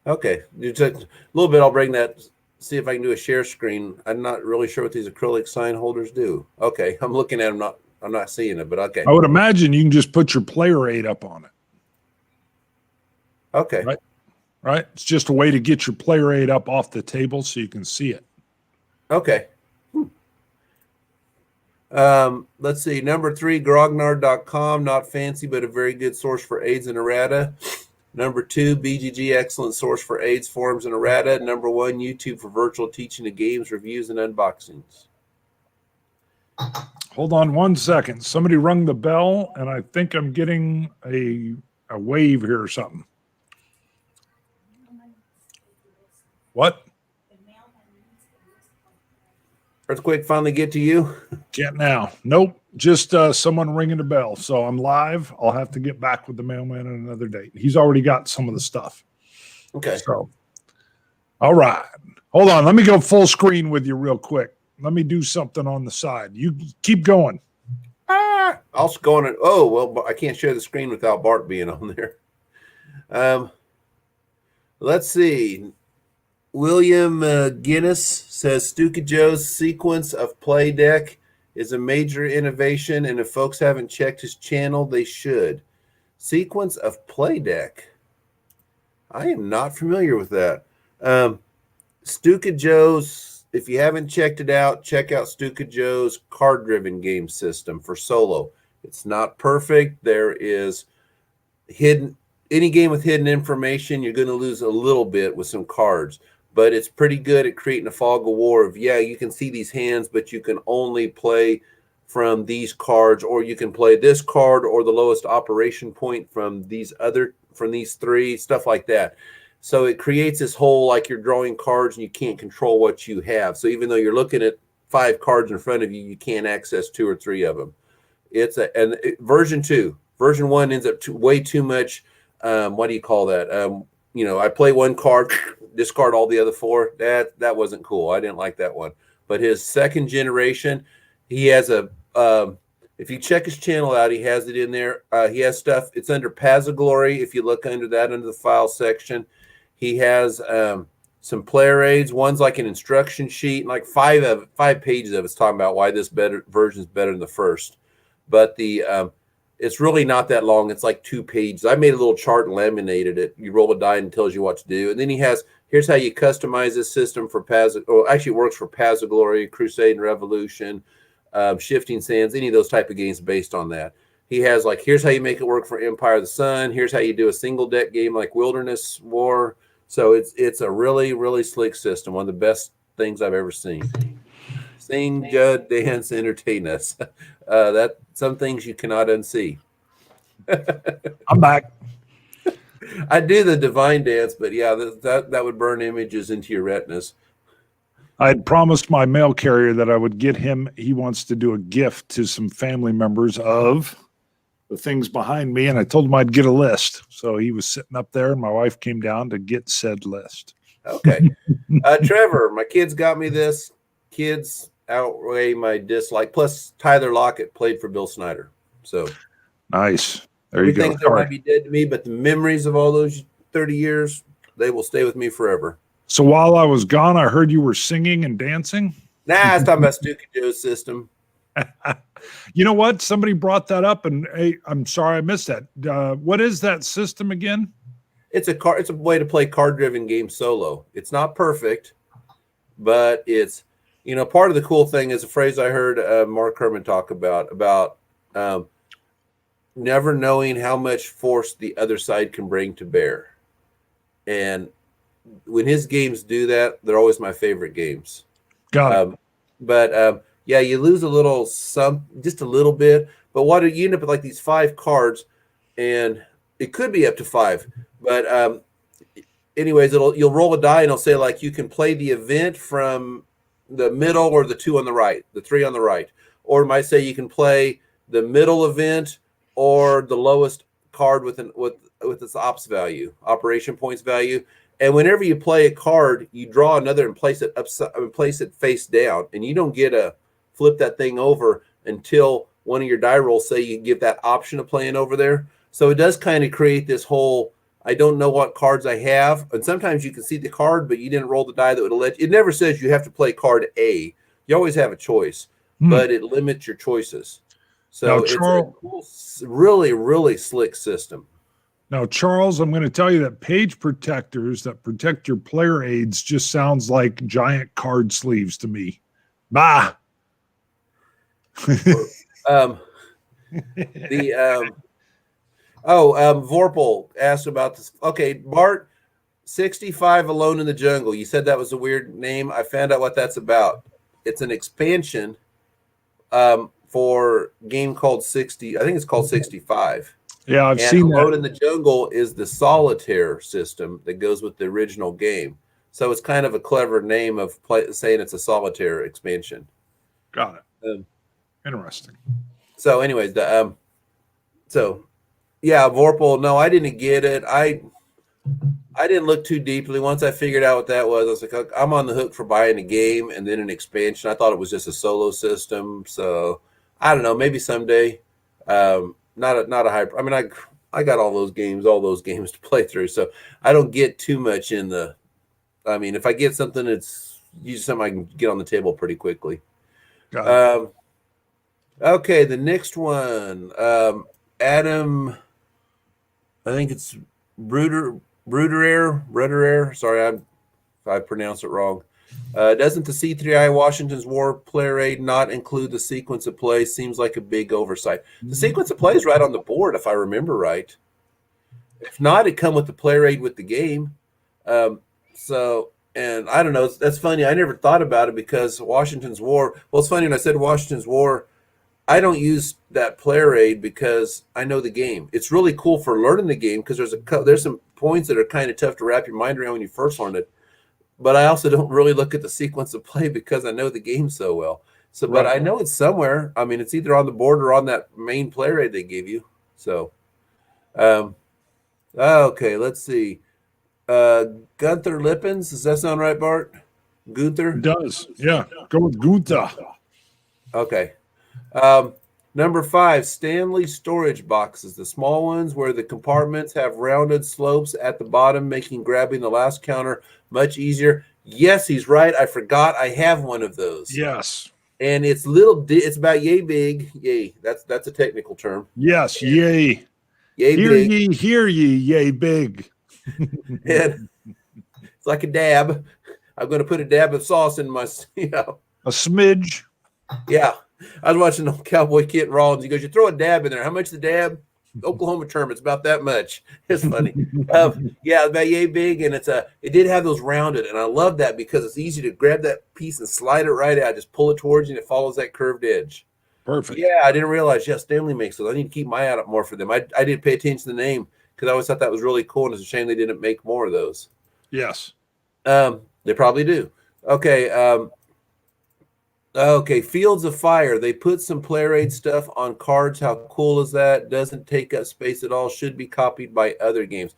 Okay, just a little bit. I'll bring that. See if I can do a share screen. I'm not really sure what these acrylic sign holders do. Okay, I'm looking at them. I'm not seeing it, but okay. I would imagine you can just put your player aid up on it. Okay. Right. It's just a way to get your player aid up off the table so you can see it. Okay. Let's see. Number 3, grognard.com. Not fancy, but a very good source for aids and errata. Number 2, BGG, excellent source for aids, forums, and errata. Number 1, YouTube for virtual teaching of games, reviews, and unboxings. Hold on 1 second. Somebody rung the bell, and I think I'm getting a wave here or something. What? Earthquake finally get to you? Can't now. Nope. Just someone ringing the bell. So I'm live. I'll have to get back with the mailman on another date. He's already got some of the stuff. Okay. So, all right. Hold on. Let me go full screen with you real quick. Let me do something on the side. You keep going. I'll go on it. Oh, well, I can't share the screen without Bart being on there. Let's see. William Guinness says Stuka Joe's sequence of play deck is a major innovation, and if folks haven't checked his channel, they should. Sequence of play deck. I am not familiar with that. Stuka Joe's, if you haven't checked it out, check out Stuka Joe's card-driven game system for solo. It's not perfect. There is any game with hidden information, you're going to lose a little bit with some cards. But it's pretty good at creating a fog of war of, yeah, you can see these hands, but you can only play from these cards, or you can play this card or the lowest operation point from these 3, stuff like that. So it creates this whole, like you're drawing cards and you can't control what you have. So even though you're looking at 5 cards in front of you, you can't access 2 or 3 of them. Version 2. Version 1 ends up way too much. What do you call that? I play 1 card, discard all the other 4. That wasn't cool. I didn't like that one. But his second generation, he has if you check his channel out, he has it in there. He has stuff. It's under Pazaglory. If you look under the file section, he has some player aids. One's like an instruction sheet, and like 5 pages of it's talking about why this version is better than the first. But it's really not that long. It's like 2 pages. I made a little chart and laminated it. You roll a die and it tells you what to do. And then he has, here's how you customize this system for actually it works for Pazaglory, Crusade and Revolution, Shifting Sands, any of those type of games based on that. He has like, here's how you make it work for Empire of the Sun. Here's how you do a single deck game like Wilderness War. So it's a really, really slick system. One of the best things I've ever seen. Sing, Judd, dance, entertain us. That some things you cannot unsee. I'm back. I do the divine dance, but yeah, that would burn images into your retinas. I had promised my mail carrier that I would get him. He wants to do a gift to some family members of the things behind me, and I told him I'd get a list. So he was sitting up there, and my wife came down to get said list. Okay. Trevor, my kids got me this. Kids outweigh my dislike. Plus, Tyler Lockett played for Bill Snyder. So nice. There you go. Everything that might be dead to me, but the memories of all those 30 years, they will stay with me forever. So while I was gone, I heard you were singing and dancing. Nah, I was talking about Stuka Joe's system. You know what? Somebody brought that up, and hey, I'm sorry I missed that. What is that system again? It's a way to play card-driven games solo. It's not perfect, but it's, part of the cool thing is a phrase I heard Mark Herman talk about never knowing how much force the other side can bring to bear. And when his games do that, they're always my favorite games. Got it. Yeah, you lose just a little bit. But you end up with like these 5 cards, and it could be up to 5. But anyways, you'll roll a die, and it'll say like you can play the event from the middle or the 2 on the right, the 3 on the right, or it might say you can play the middle event or the lowest card with its ops value, operation points value. And whenever you play a card, you draw another and place it face down, and you don't get to flip that thing over until one of your die rolls say you give that option of playing over there. So it does kind of create this whole, I don't know what cards I have. And sometimes you can see the card, but you didn't roll the die that would let you. It never says you have to play card A. You always have a choice, but it limits your choices. So now, it's a cool, really, really slick system. Now, Charles, I'm going to tell you that page protectors that protect your player aids just sounds like giant card sleeves to me. Bah. Vorpal asked about this. Okay, Bart, 65 Alone in the Jungle. You said that was a weird name. I found out what that's about. It's an expansion for a game called 60. I think it's called 65. Yeah, I've seen Alone that. in the Jungle is the solitaire system that goes with the original game. So it's kind of a clever name of saying it's a solitaire expansion. Got it. Interesting. So anyways, Vorpal, no, I didn't get it. I didn't look too deeply. Once I figured out what that was, I was like, I'm on the hook for buying a game and then an expansion. I thought it was just a solo system. So I don't know, maybe someday. Not a high. I mean, I got all those games to play through, so I don't get too much in the. I mean, if I get something, it's usually something I can get on the table pretty quickly. Got it. Okay, the next one, Adam. I think it's Bruder Air. Sorry, if I pronounced it wrong. Doesn't the C3I Washington's War player aid not include the sequence of play? Seems like a big oversight. The sequence of play is right on the board, if I remember right. If not, it come with the player aid with the game. And I don't know. That's funny. I never thought about it because Washington's War. Well, it's funny when I said Washington's War. I don't use that player aid because I know the game. It's really cool for learning the game because there's some points that are kind of tough to wrap your mind around when you first learn it. But I also don't really look at the sequence of play because I know the game so well. So, Right. But I know it's somewhere. I mean, it's either on the board or on that main player aid they give you. So, okay, let's see. Gunther Lippens, does that sound right, Bart? Gunther? It does. Yeah. Go with Gunther. Okay. Number 5, Stanley storage boxes, the small ones where the compartments have rounded slopes at the bottom, making grabbing the last counter much easier. Yes, he's right. I forgot I have one of those. Yes. And it's it's about yay big. Yay. That's a technical term. Yes. Yay. Yay Hear big. ye, hear ye, yay big. And it's like a dab. I'm going to put a dab of sauce in my, A smidge. Yeah. I was watching old Cowboy Kit Rollins. He goes, you throw a dab in there. How much the dab? Oklahoma term. It's about that much. It's funny. Yeah, about yay big. And it did have those rounded. And I love that because it's easy to grab that piece and slide it right out. Just pull it towards you and it follows that curved edge. Perfect. Yeah, I didn't realize. Yeah, Stanley makes those. I need to keep my eye out more for them. I didn't pay attention to the name because I always thought that was really cool, and it's a shame they didn't make more of those. Yes. They probably do. Okay. Okay, Fields of Fire. They put some Playrate stuff on cards. How cool is that? Doesn't take up space at all. Should be copied by other games.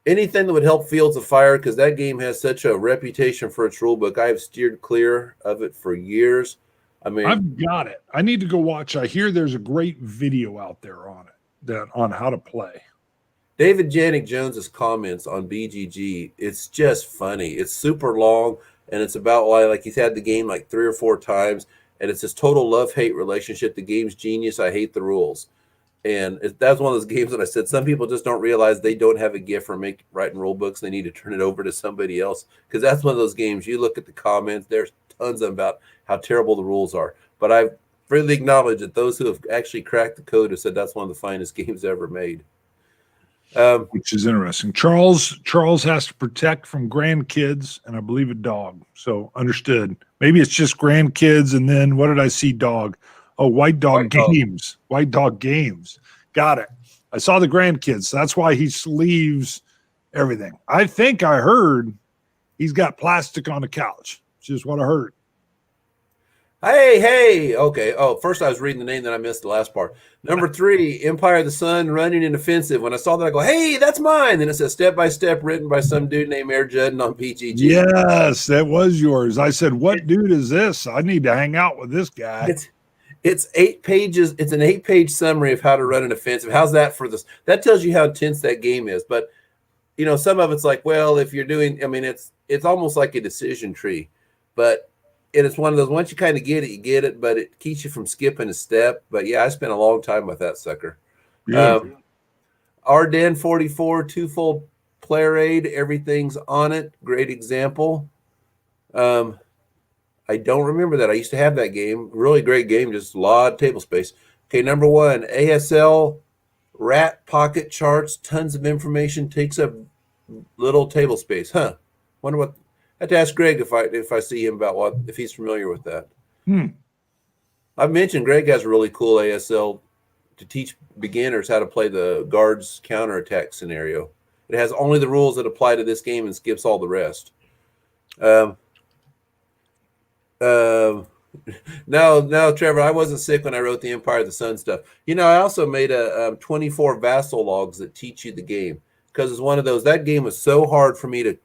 Anything that would help Fields of Fire, because that game has such a reputation for its rule book. I have steered clear of it for years. I mean, I've got it. I need to go watch. I hear there's a great video out there on it, on how to play. David Janik Jones's comments on BGG, it's just funny. It's super long, and it's about why, like, he's had the game like 3 or 4 times, and it's this total love-hate relationship. The game's genius. I hate the rules. And that's one of those games that I said some people just don't realize they don't have a gift for writing rule books. They need to turn it over to somebody else, because that's one of those games. You look at the comments, there's tons of them about how terrible the rules are. But I freely acknowledge that those who have actually cracked the code have said that's one of the finest games ever made. Which is interesting. Charles has to protect from grandkids and I believe a dog. So understood. Maybe it's just grandkids, and then what did I see? Dog. Oh, White Dog Games. White Dog Games. Got it. I saw the grandkids. So that's why he sleeves everything. I think I heard he's got plastic on the couch. It's just what I heard. Hey. Okay. Oh, first I was reading the name, then I missed the last part. Number 3, Empire of the Sun, running in offensive. When I saw that, I go, hey, that's mine. Then it says step by step, written by some dude named Air Judd on PGG. Yes, that was yours. I said, what dude is this? I need to hang out with this guy. It's 8 pages. It's an 8-page summary of how to run an offensive. How's that for this? That tells you how intense that game is. But, you know, some of it's like, well, if you're doing, I mean, it's almost like a decision tree. But it's one of those, once you kind of get it, you get it, but it keeps you from skipping a step. But yeah, I spent a long time with that sucker. Yeah. Arden 44, 2-fold Playrate, everything's on it. Great example. I don't remember that. I used to have that game. Really great game, just a lot of table space. Okay, number 1, ASL, rat pocket charts, tons of information, takes up little table space. Huh. Wonder what. I have to ask Greg if I see him about if he's familiar with that. I've mentioned Greg has a really cool ASL to teach beginners how to play the guards counterattack scenario. It has only the rules that apply to this game and skips all the rest. No, Trevor, I wasn't sick when I wrote the Empire of the Sun stuff. You know, I also made a 24 vassal logs that teach you the game, because it's one of those. That game was so hard for me to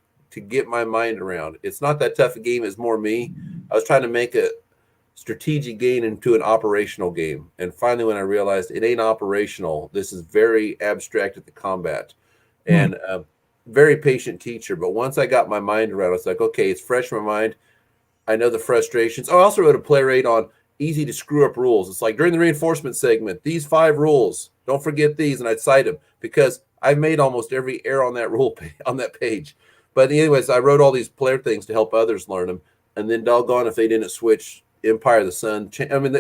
get my mind around. It's not that tough a game. It's more me. I was trying to make a strategic game into an operational game. And finally, when I realized it ain't operational, this is very abstract at the combat. And very patient teacher. But once I got my mind around it, it's like, okay, it's fresh in my mind. I know the frustrations. Oh, I also wrote a Playrate on easy to screw up rules. It's like during the reinforcement segment, these 5 rules, don't forget these. And I'd cite them because I've made almost every error on that rule on that page. But anyways, I wrote all these player things to help others learn them. And then doggone if they didn't switch Empire of the Sun. I mean,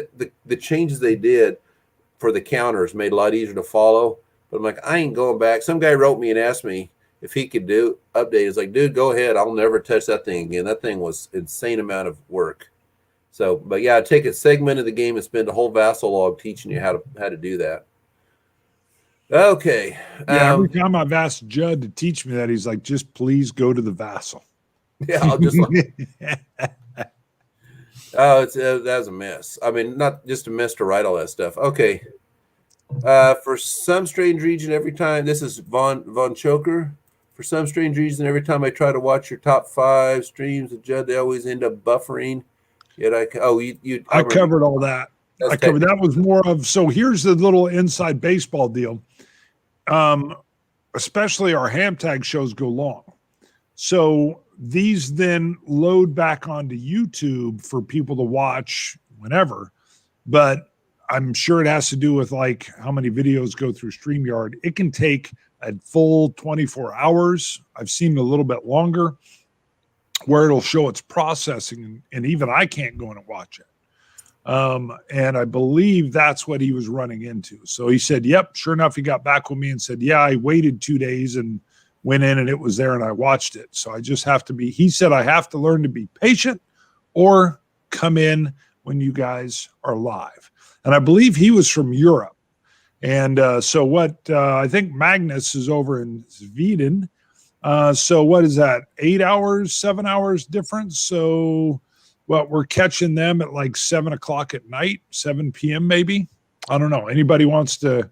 the changes they did for the counters made it a lot easier to follow. But I'm like, I ain't going back. Some guy wrote me and asked me if he could update. It's like, dude, go ahead. I'll never touch that thing again. That thing was insane amount of work. So, but yeah, take a segment of the game and spend a whole vassal log teaching you how to do that. Okay. Yeah, every time I've asked Judd to teach me that, he's like, just please go to the vassal. Yeah, I'll just oh, that was a mess. I mean, not just a mess to write all that stuff. Okay. For some strange reason, every time, this is Von Choker. For some strange reason, every time I try to watch your top 5 streams of Judd, they always end up buffering. Yet I covered all that. I covered that. Was more of, so here's the little inside baseball deal. Especially our HAMTAG shows go long. So these then load back onto YouTube for people to watch whenever. But I'm sure it has to do with like how many videos go through StreamYard. It can take a full 24 hours. I've seen a little bit longer where it'll show its processing, and even I can't go in and watch it. And I believe that's what he was running into. So he said, yep, sure enough, he got back with me and said, yeah, I waited 2 days and went in and it was there and I watched it. So I just have to he said, I have to learn to be patient or come in when you guys are live. and I believe he was from Europe. And so what I think Magnus is over in Sweden. So what is that? 8 hours, 7 hours difference. So what, we're catching them at like 7 o'clock at night, 7 p.m. maybe. I don't know. Anybody wants to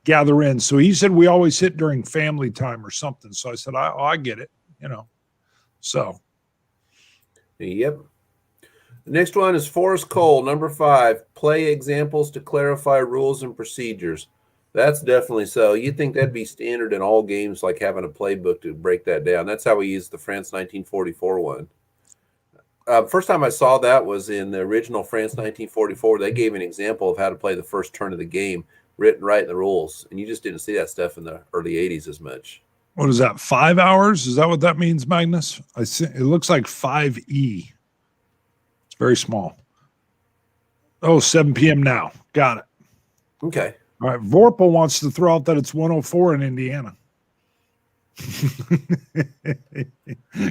gather in? So he said we always hit during family time or something. So I said, I get it, So. Yep. The next one is Forrest Cole, number 5. Play examples to clarify rules and procedures. That's definitely so. You'd think that'd be standard in all games, like having a playbook to break that down. That's how we used the France 1944 one. First time I saw that was in the original France 1944. They gave an example of how to play the first turn of the game, written right in the rules. And you just didn't see that stuff in the early 80s as much. What is that, 5 hours? Is that what that means, Magnus? I see, it looks like 5E. It's very small. Oh, 7 p.m. now. Got it. Okay. All right. Vorpal wants to throw out that it's 104 in Indiana.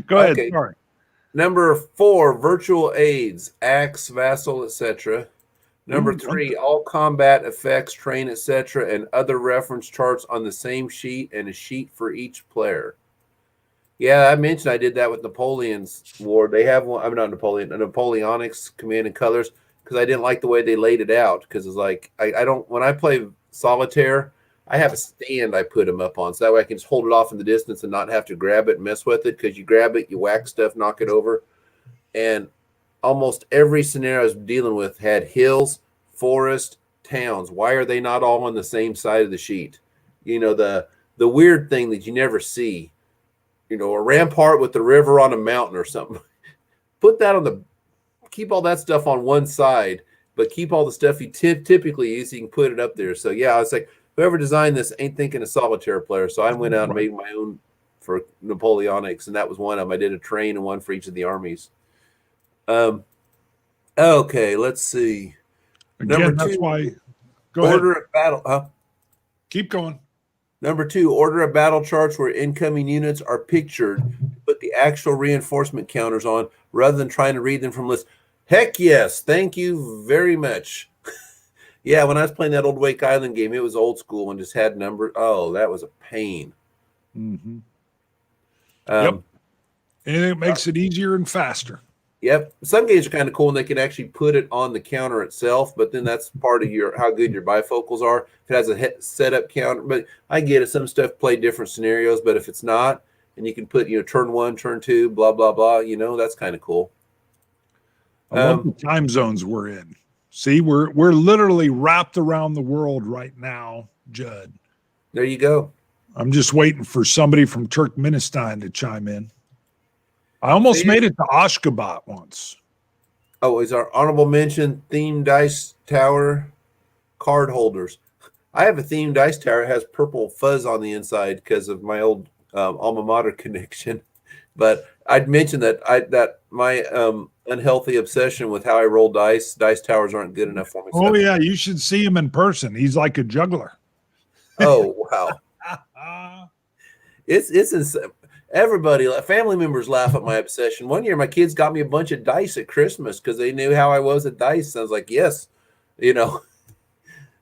Go ahead. Okay. Sorry. Number 4, virtual aids, axe, vassal, etc. Number 3, all combat effects, train, etc., and other reference charts on the same sheet and a sheet for each player. Yeah, I mentioned I did that with Napoleon's War. They have one. I'm not Napoleon, a Napoleonic's Command and Colors, because I didn't like the way they laid it out. Because it's like I don't, when I play solitaire, I have a stand I put them up on, so that way I can just hold it off in the distance and not have to grab it and mess with it. Because you grab it, you whack stuff, knock it over, and almost every scenario I was dealing with had hills, forest, towns. Why are they not all on the same side of the sheet? The weird thing that you never see. A rampart with the river on a mountain or something. Put that keep all that stuff on one side, but keep all the stuff you typically use so you can put it up there. So yeah, I was like, whoever designed this ain't thinking a solitaire player. So I went out and made my own for Napoleonics, and that was one of them. I did a train and one for each of the armies. Okay, let's see. Again, Number that's 2, why. Go order ahead. of battle. Keep going. Number 2, order of battle charts where incoming units are pictured. Put the actual reinforcement counters on rather than trying to read them from lists. Heck yes. Thank you very much. Yeah, when I was playing that old Wake Island game, it was old school and just had numbers. Oh, that was a pain. Mm-hmm. Yep. And it makes it easier and faster. Yep. Some games are kind of cool and they can actually put it on the counter itself, but then that's part of how good your bifocals are. If it has a setup counter, but I get it. Some stuff play different scenarios, but if it's not, and you can put, turn 1, turn 2, blah, blah, blah, that's kind of cool. I love the time zones we're in. See, we're literally wrapped around the world right now, Judd. There you go. I'm just waiting for somebody from Turkmenistan to chime in. I almost made it to Ashgabat once. Oh, is our honorable mention themed dice tower card holders? I have a themed dice tower. It has purple fuzz on the inside because of my old alma mater connection. But I'd mentioned that my unhealthy obsession with how I roll dice towers aren't good enough for me. Oh, yeah, you should see him in person. He's like a juggler. Oh, wow. It's insane. Everybody, family members laugh at my obsession. One year, my kids got me a bunch of dice at Christmas because they knew how I was at dice. I was like, yes, I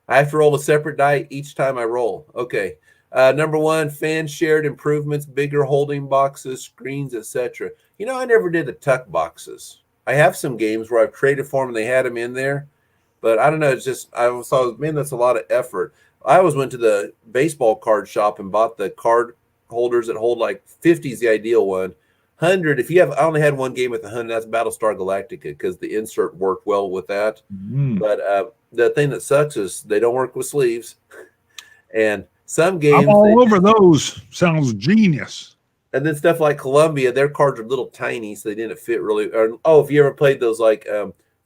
have to roll a separate die each time I roll. Okay. Number 1, fan shared improvements, bigger holding boxes, screens, etc. I never did the tuck boxes. I have some games where I've traded for them and they had them in there, but I don't know. It's just, I thought, man, that's a lot of effort. I always went to the baseball card shop and bought the card holders that hold like 50 is the ideal one. 100, I only had one game with 100, that's Battlestar Galactica because the insert worked well with that. But the thing that sucks is they don't work with sleeves. And some games, I'm all over those. Sounds genius. And then stuff like Columbia, their cards are little tiny, so they didn't fit really. If you ever played those like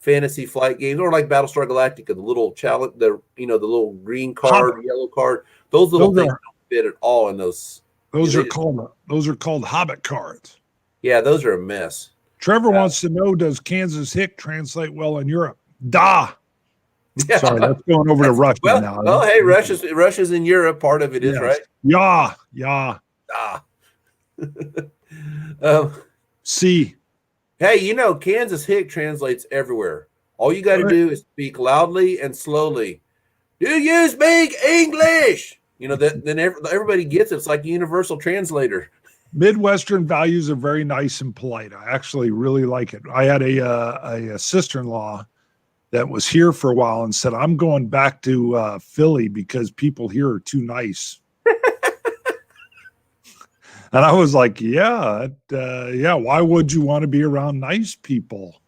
fantasy flight games or like Battlestar Galactica, the little challenge, the little green card, yellow card, those little things don't fit at all in those. Those are called Hobbit cards. Yeah, those are a mess. Trevor wants to know, does Kansas Hick translate well in Europe? Da. Yeah. Sorry, that's going over to Russia now. Well, hey, Russia's in Europe. Part of it is, right? Yeah. Ah. See. Hey, Kansas Hick translates everywhere. All you got to do is speak loudly and slowly. Do you speak English? You know, then everybody gets it. It's like a universal translator. Midwestern values are very nice and polite. I actually really like it. I had a sister-in-law that was here for a while and said, I'm going back to Philly because people here are too nice. And I was like, yeah, why would you want to be around nice people?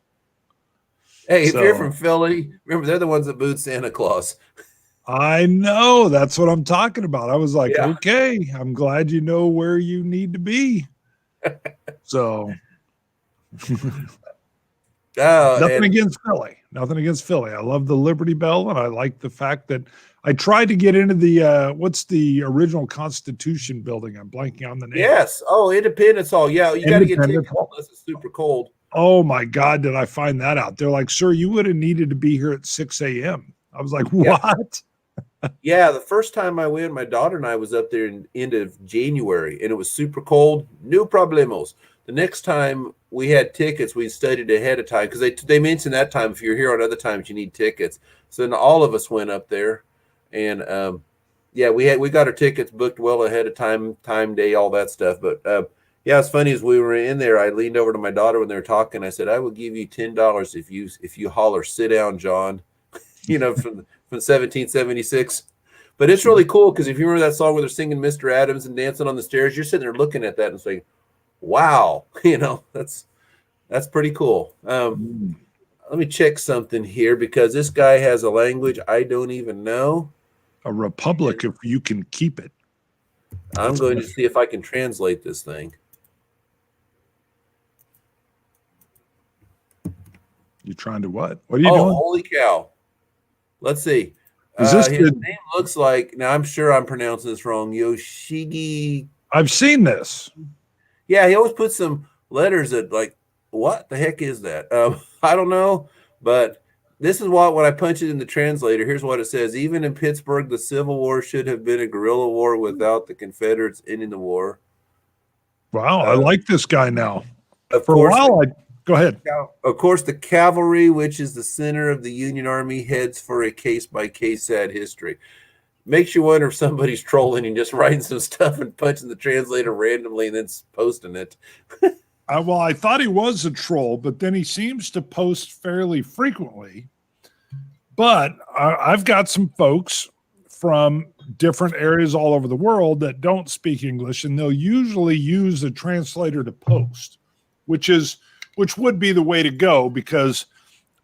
Hey, if you're from Philly, remember, they're the ones that booed Santa Claus. I know. That's what I'm talking about. I was like, okay, I'm glad you know where you need to be. So nothing against Philly. Nothing against Philly. I love the Liberty Bell, and I like the fact that I tried to get into the what's the original Constitution building? I'm blanking on the name. Yes. Oh, Independence Hall. Yeah, you got to get tickets unless it's super cold. Oh my God, did I find that out? They're like, sir, you would have needed to be here at 6 a.m. I was like, what? Yeah, the first time I went, my daughter and I was up there in end of January, and it was super cold. No problemos. The next time we had tickets, we studied ahead of time because they mentioned that time if you're here on other times you need tickets. So then all of us went up there, and we got our tickets booked well ahead of time, day, all that stuff. But yeah, it's funny as we were in there, I leaned over to my daughter when they were talking. I said, I will give you $10 if you holler, sit down, John. You know, from 1776. But it's really cool because if you remember that song where they're singing Mr. Adams and dancing on the stairs, you're sitting there looking at that and saying, wow, you know, that's pretty cool. Let me check something here because this guy has a language I don't even know. A republic, if you can keep it. I'm going to see if I can translate this thing. You trying to what? What are you doing? Holy cow. Let's see. His name looks like, now I'm sure I'm pronouncing this wrong, Yoshigi. I've seen this. Yeah, he always puts some letters that like, what the heck is that? I don't know, but this is when I punch it in the translator, here's what it says. Even in Pittsburgh, the Civil War should have been a guerrilla war without the Confederates ending the war. Wow, I like this guy now. For a while, go ahead. Of course, the cavalry, which is the center of the Union Army, heads for a case-by-case sad history. Makes you wonder if somebody's trolling and just writing some stuff and punching the translator randomly and then posting it. Well, I thought he was a troll, but then he seems to post fairly frequently. But I've got some folks from different areas all over the world that don't speak English, and they'll usually use a translator to post, which would be the way to go because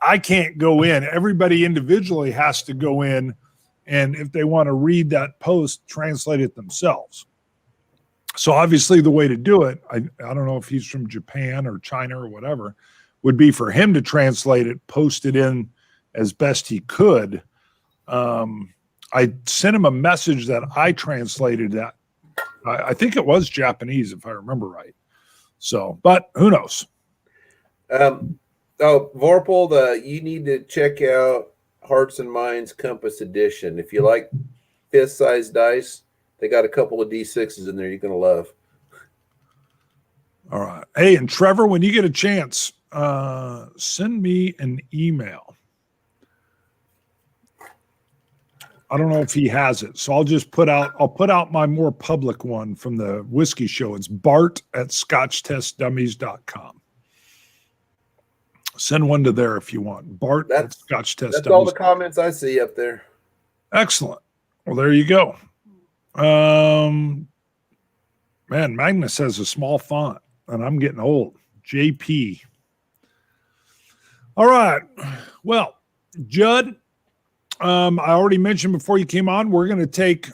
I can't go in. Everybody individually has to go in, and if they want to read that post, translate it themselves. So obviously the way to do it, I don't know if he's from Japan or China or whatever, would be for him to translate it, post it in as best he could. I sent him a message that I translated that. I think it was Japanese, if I remember right. So, but who knows? Vorpal, you need to check out Hearts and Minds Compass Edition. If you like fist-sized dice, they got a couple of D6s in there you're going to love. All right. Hey, and Trevor, when you get a chance, send me an email. I don't know if he has it, so I'll put out my more public one from the whiskey show. It's bart@scotchtestdummies.com. Send one to there if you want. Bart@scotchtestdummies.com. That's all the comments I see up there. Excellent. Well, there you go. Man, Magnus has a small font, and I'm getting old. JP. All right. Well, Judd, I already mentioned before you came on, I'm going to take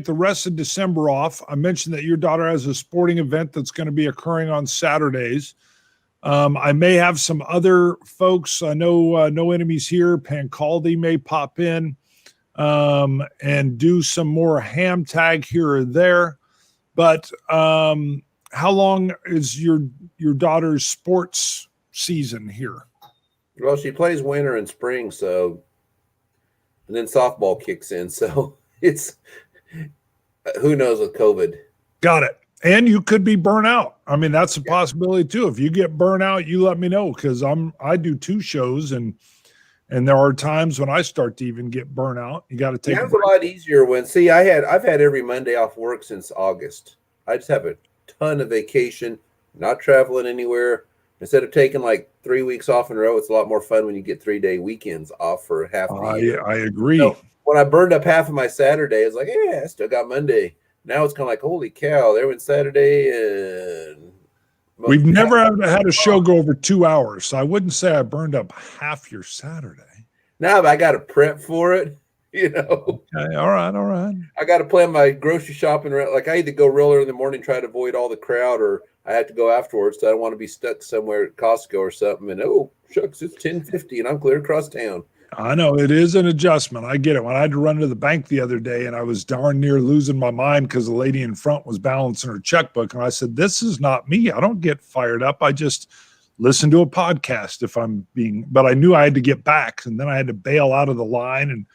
the rest of December off. I mentioned that your daughter has a sporting event that's going to be occurring on Saturdays. I may have some other folks. I know No Enemies Here. Pancaldi may pop in and do some more HAMTAG here or there. But how long is your daughter's sports season here? Well, she plays winter and spring, so, and then softball kicks in. So it's, who knows with COVID. Got it. And you could be burnt out. I mean, that's a possibility too. If you get burnt out, you let me know, because I do 2 shows, and there are times when I start to even get burnt out. You got to take it was a lot easier when I've had every Monday off work since August. I just have a ton of vacation, not traveling anywhere. Instead of taking like 3 weeks off in a row, it's a lot more fun when you get 3-day weekends off for half the year. I agree. So when I burned up half of my Saturday, it's like, yeah, I still got Monday. Now it's kind of like, holy cow, there went Saturday. And we've never had a show go over 2 hours. So I wouldn't say I burned up half your Saturday. Now I got to prep for it, you know. Okay, all right. I got to plan my grocery shopping. Like I either go real early in the morning, try to avoid all the crowd, or I have to go afterwards. So I don't want to be stuck somewhere at Costco or something. And oh shucks, it's 10:50 and I'm clear across town. I know it is an adjustment. I get it. When I had to run to the bank the other day, and I was darn near losing my mind because the lady in front was balancing her checkbook, and I said, "This is not me. I don't get fired up. I just listen to a podcast if I'm being." But I knew I had to get back, and then I had to bail out of the line, and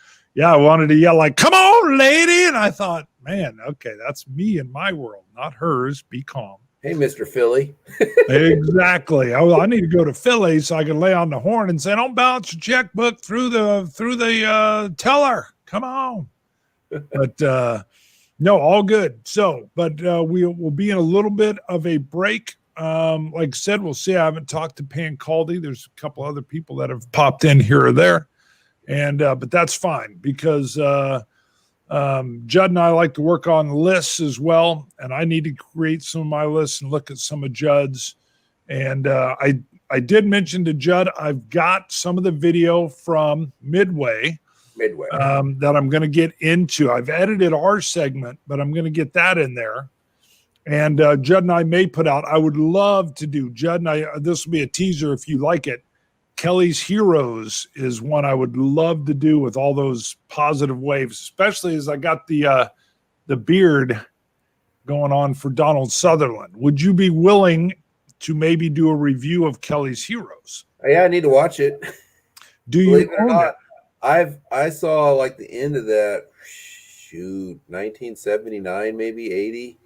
I wanted to yell like, "Come on, lady!" And I thought, man, okay, that's me in my world, not hers. Be calm. Hey, Mr. Philly. Exactly. I need to go to Philly so I can lay on the horn and say, "Don't balance your checkbook through the teller. Come on." But no, all good. So, but we will be in a little bit of a break. Like I said, we'll see. I haven't talked to Pan Caldy. There's a couple other people that have popped in here or there, and but that's fine, because Judd and I like to work on lists as well, and I need to create some of my lists and look at some of Judd's. And I did mention to Judd, I've got some of the video from Midway that I'm going to get into. I've edited our segment, but I'm going to get that in there. And Judd and I may put out, I would love to do, Judd and I, this will be a teaser if you like it, Kelly's Heroes is one I would love to do with all those positive waves, especially as I got the beard going on for Donald Sutherland. Would you be willing to maybe do a review of Kelly's Heroes? Yeah, I need to watch it. Do you own it? I saw like the end of that, 1979, maybe 80.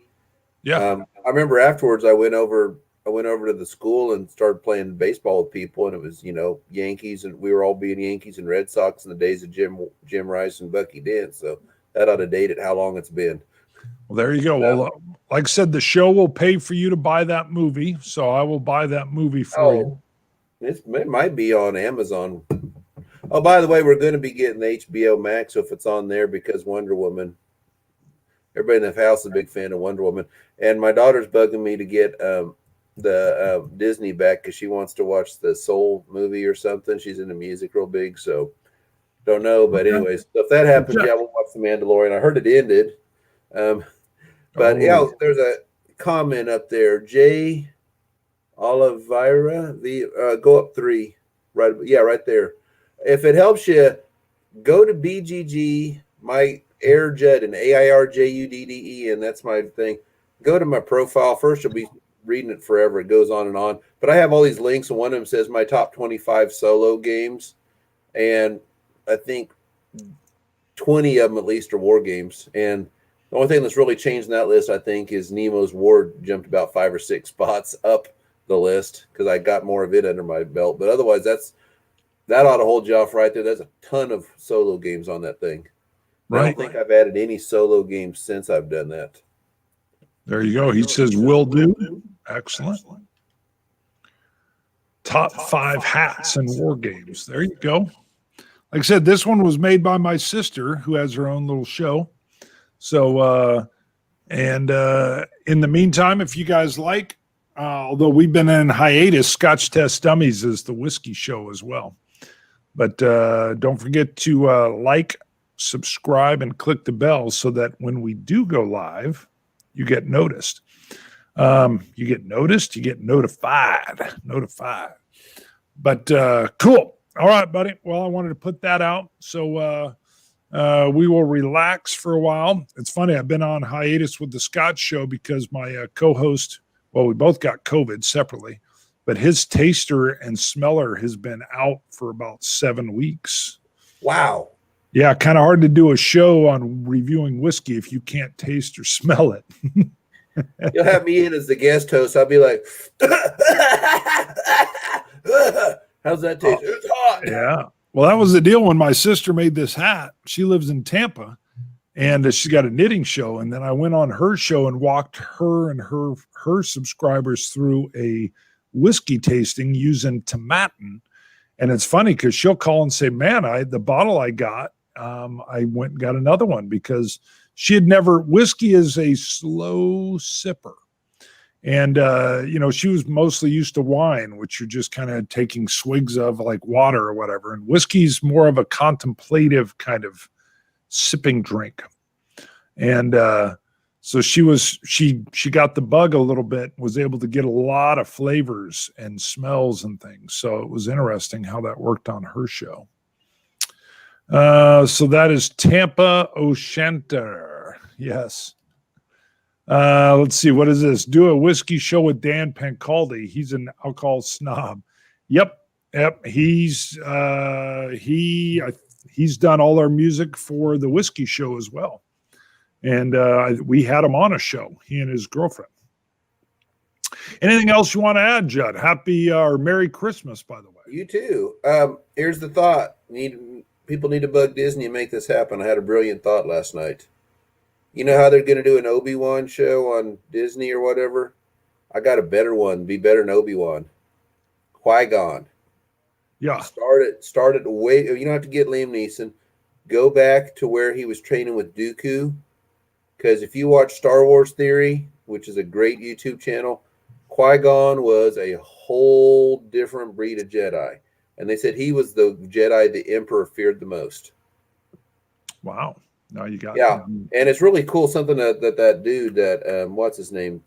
Yeah. I remember afterwards I went over to the school and started playing baseball with people, and it was, Yankees, and we were all being Yankees and Red Sox in the days of Jim Rice and Bucky Dent. So that ought to date it how long it's been. Well, there you go. Well, like I said, the show will pay for you to buy that movie, so I will buy that movie for you. It might be on Amazon. Oh, by the way, we're going to be getting HBO Max, so if it's on there, because Wonder Woman. Everybody in the house is a big fan of Wonder Woman, and my daughter's bugging me to get the Disney back because she wants to watch the Soul movie or something. She's into music real big, so don't know. But anyways, so if that happens, we'll watch The Mandalorian. I heard it ended, but there's a comment up there. Jay Oliveira, go up 3, right? Yeah, right there. If it helps you, go to BGG, my Air Judd, and AIRJUDDE, and that's my thing. Go to my profile. First, you'll be reading it forever. It goes on and on. But I have all these links, and one of them says my top 25 solo games. And I think 20 of them at least are war games. And the only thing that's really changed in that list, I think, is Nemo's War jumped about 5 or 6 spots up the list because I got more of it under my belt. But otherwise, that ought to hold you off right there. There's a ton of solo games on that thing. Right. I don't think I've added any solo games since I've done that. There you go. He says, will do. Excellent. Top 5 hats and war games. There you go. Like I said, this one was made by my sister, who has her own little show. So, in the meantime, if you guys like, although we've been in hiatus, Scotch Test Dummies is the whiskey show as well. But don't forget to like, subscribe, and click the bell so that when we do go live, you get noticed. You get noticed, you get notified. But cool. All right, buddy. Well, I wanted to put that out. So we will relax for a while. It's funny. I've been on hiatus with the Scotch show because my co-host, well, we both got COVID separately, but his taster and smeller has been out for about 7 weeks. Wow. Yeah, kind of hard to do a show on reviewing whiskey if you can't taste or smell it. You'll have me in as the guest host. I'll be like, how's that taste? It's hot. Yeah. Well, that was the deal when my sister made this hat. She lives in Tampa, and she's got a knitting show. And then I went on her show and walked her and her subscribers through a whiskey tasting using tomatin. And it's funny because she'll call and say, "Man, the bottle I got, I went and got another one," because she had never. Whiskey is a slow sipper. And, she was mostly used to wine, which you're just kind of taking swigs of like water or whatever. And whiskey's more of a contemplative kind of sipping drink. And so she got the bug a little bit, was able to get a lot of flavors and smells and things. So it was interesting how that worked on her show. So that is Tampa O'Shanter. Yes. Let's see. What is this? Do a whiskey show with Dan Pancaldi. He's an alcohol snob. Yep. He's done all our music for the whiskey show as well. And we had him on a show, he and his girlfriend. Anything else you want to add, Judd? Happy or Merry Christmas, by the way. You too. Here's the thought. People need to bug Disney and make this happen. I had a brilliant thought last night. You know how they're going to do an Obi-Wan show on Disney or whatever? I got a better one. Be better than Obi-Wan. Qui-Gon. Yeah. Start it way. You don't have to get Liam Neeson. Go back to where he was training with Dooku. Because if you watch Star Wars Theory, which is a great YouTube channel, Qui-Gon was a whole different breed of Jedi. And they said he was the Jedi the Emperor feared the most. Wow. Now you got and it's really cool. Something that dude that what's his name,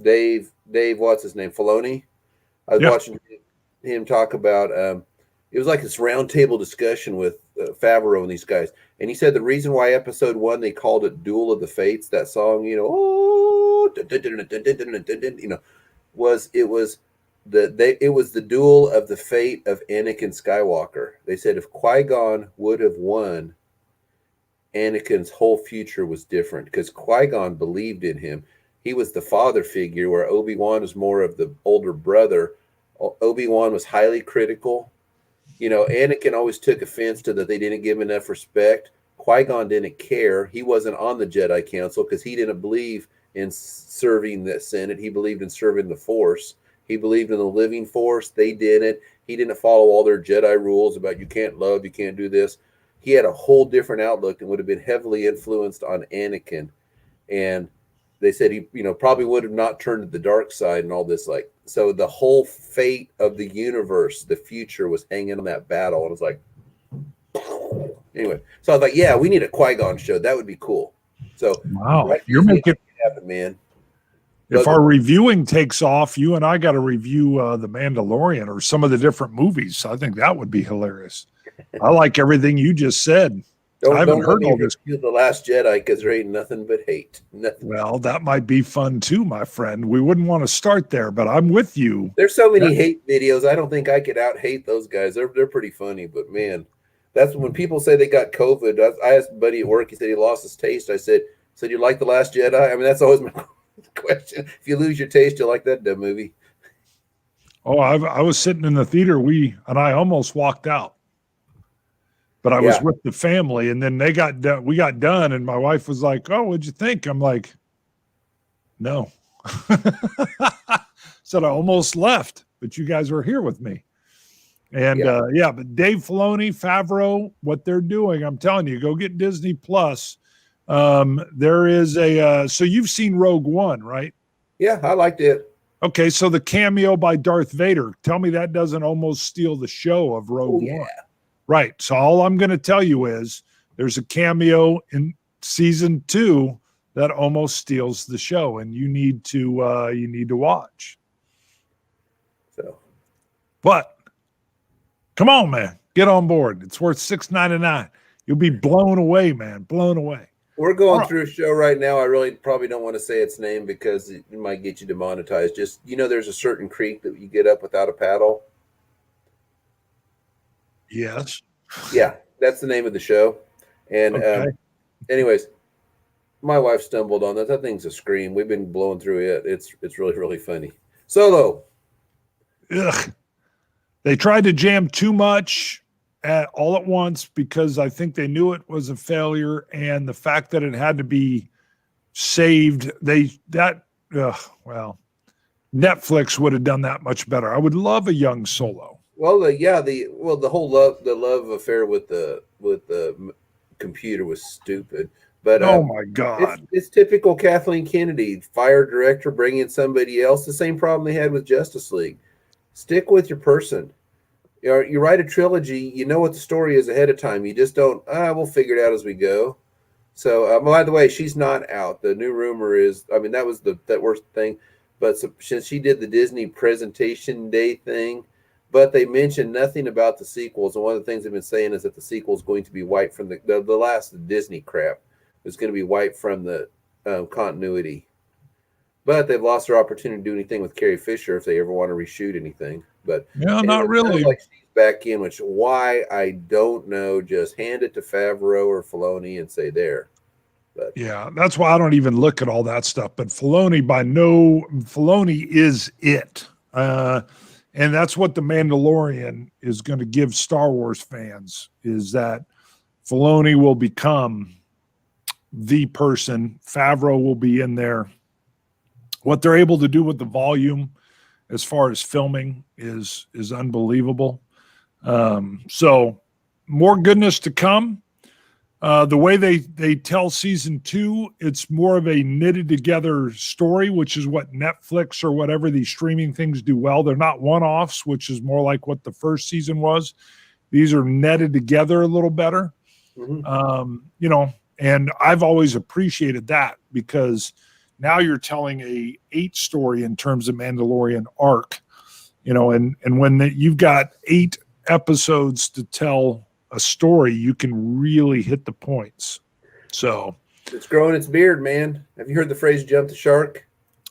Dave what's his name, Filoni. I was watching him talk about. It was like this roundtable discussion with Favreau and these guys, and he said the reason why Episode 1 they called it "Duel of the Fates," that song, was the duel of the fate of Anakin Skywalker. They said if Qui-Gon would have won, Anakin's whole future was different because Qui-Gon believed in him. He was the father figure where Obi-Wan was more of the older brother. Obi-Wan was highly critical. Anakin always took offense to that they didn't give him enough respect. Qui-Gon didn't care. He wasn't on the Jedi Council because he didn't believe in serving the Senate. He believed in serving the Force. He believed in the living Force. They didn't. He didn't follow all their Jedi rules about you can't love, you can't do this. He had a whole different outlook and would have been heavily influenced on Anakin. And they said he, probably would have not turned to the dark side and all this. So the whole fate of the universe, the future was hanging on that battle. And it was like, anyway. So I was like, yeah, we need a Qui-Gon show. That would be cool. So wow, you're making it happen, man. If our reviewing takes off, you and I got to review The Mandalorian or some of the different movies. I think that would be hilarious. I like everything you just said. I haven't heard all this. The Last Jedi because there ain't nothing but hate. Nothing. Well, that might be fun too, my friend. We wouldn't want to start there, but I'm with you. There's so many hate videos. I don't think I could out hate those guys. They're pretty funny, but man, that's when people say they got COVID. I asked a buddy at work. He said he lost his taste. I said, you like The Last Jedi? I mean, that's always my question. If you lose your taste, you like that dumb movie. Oh, I was sitting in the theater. And I almost walked out. But I was with the family, and then we got done, and my wife was like, "Oh, what'd you think?" I'm like, "No." Said I almost left, but you guys were here with me. And but Dave Filoni, Favreau, what they're doing, I'm telling you, go get Disney Plus. There is so you've seen Rogue One, right? Yeah, I liked it. Okay, so the cameo by Darth Vader, tell me that doesn't almost steal the show of Rogue One. Right. So all I'm going to tell you is there's a cameo in season 2 that almost steals the show, and you need to watch. So, but come on, man, get on board. It's worth $6.99. You'll be blown away, man. Blown away. We're going through a show right now. I really probably don't want to say its name because it might get you demonetized. Just there's a certain creek that you get up without a paddle. Yes. Yeah, that's the name of the show. And anyways, My wife stumbled on that. That thing's a scream. We've been blowing through it. It's really, really funny. Solo. Ugh. They tried to jam too much all at once because I think they knew it was a failure, and the fact that it had to be saved, Netflix would have done that much better. I would love a young Solo. Well, the whole love affair with the computer was stupid. But oh my God, it's typical Kathleen Kennedy, fire director, bring in somebody else. The same problem they had with Justice League. Stick with your person. You write a trilogy, you know what the story is ahead of time. You just don't. We'll figure it out as we go. So, by the way, she's not out. The new rumor is, I mean, that was that worst thing. But since she did the Disney presentation day thing, but they mentioned nothing about the sequels. And one of the things they've been saying is that the sequel is going to be wiped from the last Disney crap. Is going to be wiped from the continuity. But they've lost their opportunity to do anything with Carrie Fisher if they ever want to reshoot anything. But yeah, not really. Like she's back in, which why I don't know. Just hand it to Favreau or Filoni and say there. But yeah, that's why I don't even look at all that stuff. But Filoni is it, and that's what the Mandalorian is going to give Star Wars fans, is that Filoni will become the person. Favreau will be in there. What they're able to do with the volume as far as filming is unbelievable. So more goodness to come. The way they tell season 2, it's more of a knitted together story, which is what Netflix or whatever these streaming things do well. They're not one-offs, which is more like what the first season was. These are netted together a little better. mm-hmm. And I've always appreciated that, because now you're telling a 8 story in terms of Mandalorian arc, and when you've got 8 episodes to tell a story, you can really hit the points. So it's growing its beard, man. Have you heard the phrase "jump the shark"?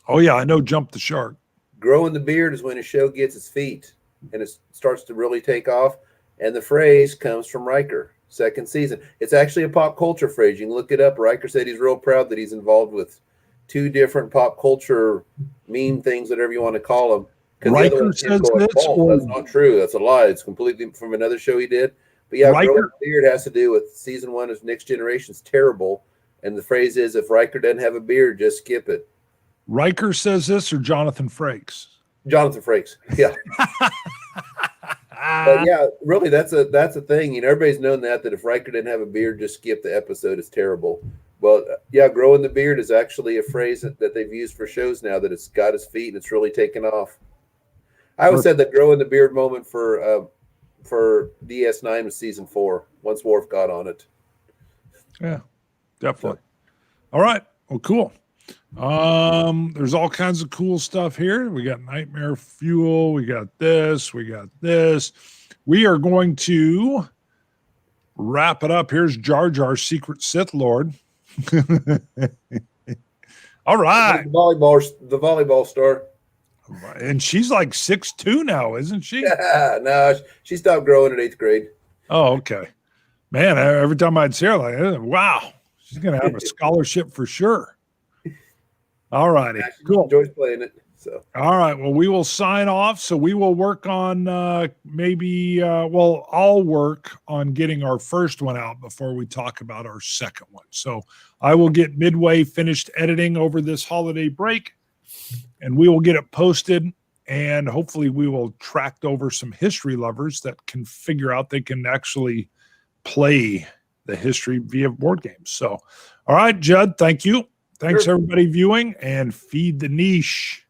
Oh yeah, I know. Jump the shark. Growing the beard is when a show gets its feet and it starts to really take off. And the phrase comes from Riker, 2nd season. It's actually a pop culture phrase. You can look it up. Riker said he's real proud that he's involved with 2 different pop culture meme things, whatever you want to call them. Riker says this? That's not true. That's a lie. It's completely from another show he did. But yeah, growing the beard has to do with season 1 of Next Generation's terrible. And the phrase is, if Riker doesn't have a beard, just skip it. Riker says this, or Jonathan Frakes? Jonathan Frakes. Yeah. But yeah, really, that's a thing. Everybody's known that if Riker didn't have a beard, just skip the episode. It's terrible. Well, yeah, growing the beard is actually a phrase that they've used for shows now, that it's got his feet and it's really taken off. I always said that growing the beard moment for DS9 was season 4, once Worf got on it. Yeah, definitely. All right. Well, cool. There's all kinds of cool stuff here. We got Nightmare Fuel. We got this. We got this. We are going to wrap it up. Here's Jar Jar, Secret Sith Lord. All right. The volleyball star. And she's like 6'2" now, isn't she? Yeah, no, she stopped growing in 8th grade. Oh, okay. Man, every time I'd see her, like, wow, she's going to have a scholarship for sure. All righty. Yeah, she cool. enjoys playing it. So. All right. Well, we will sign off. So we will work on I'll work on getting our first one out before we talk about our second one. So I will get midway finished editing over this holiday break, and we will get it posted. And hopefully we will track over some history lovers that can figure out they can actually play the history via board games. So, all right, Judd, thank you. Thanks, everybody viewing, and feed the niche.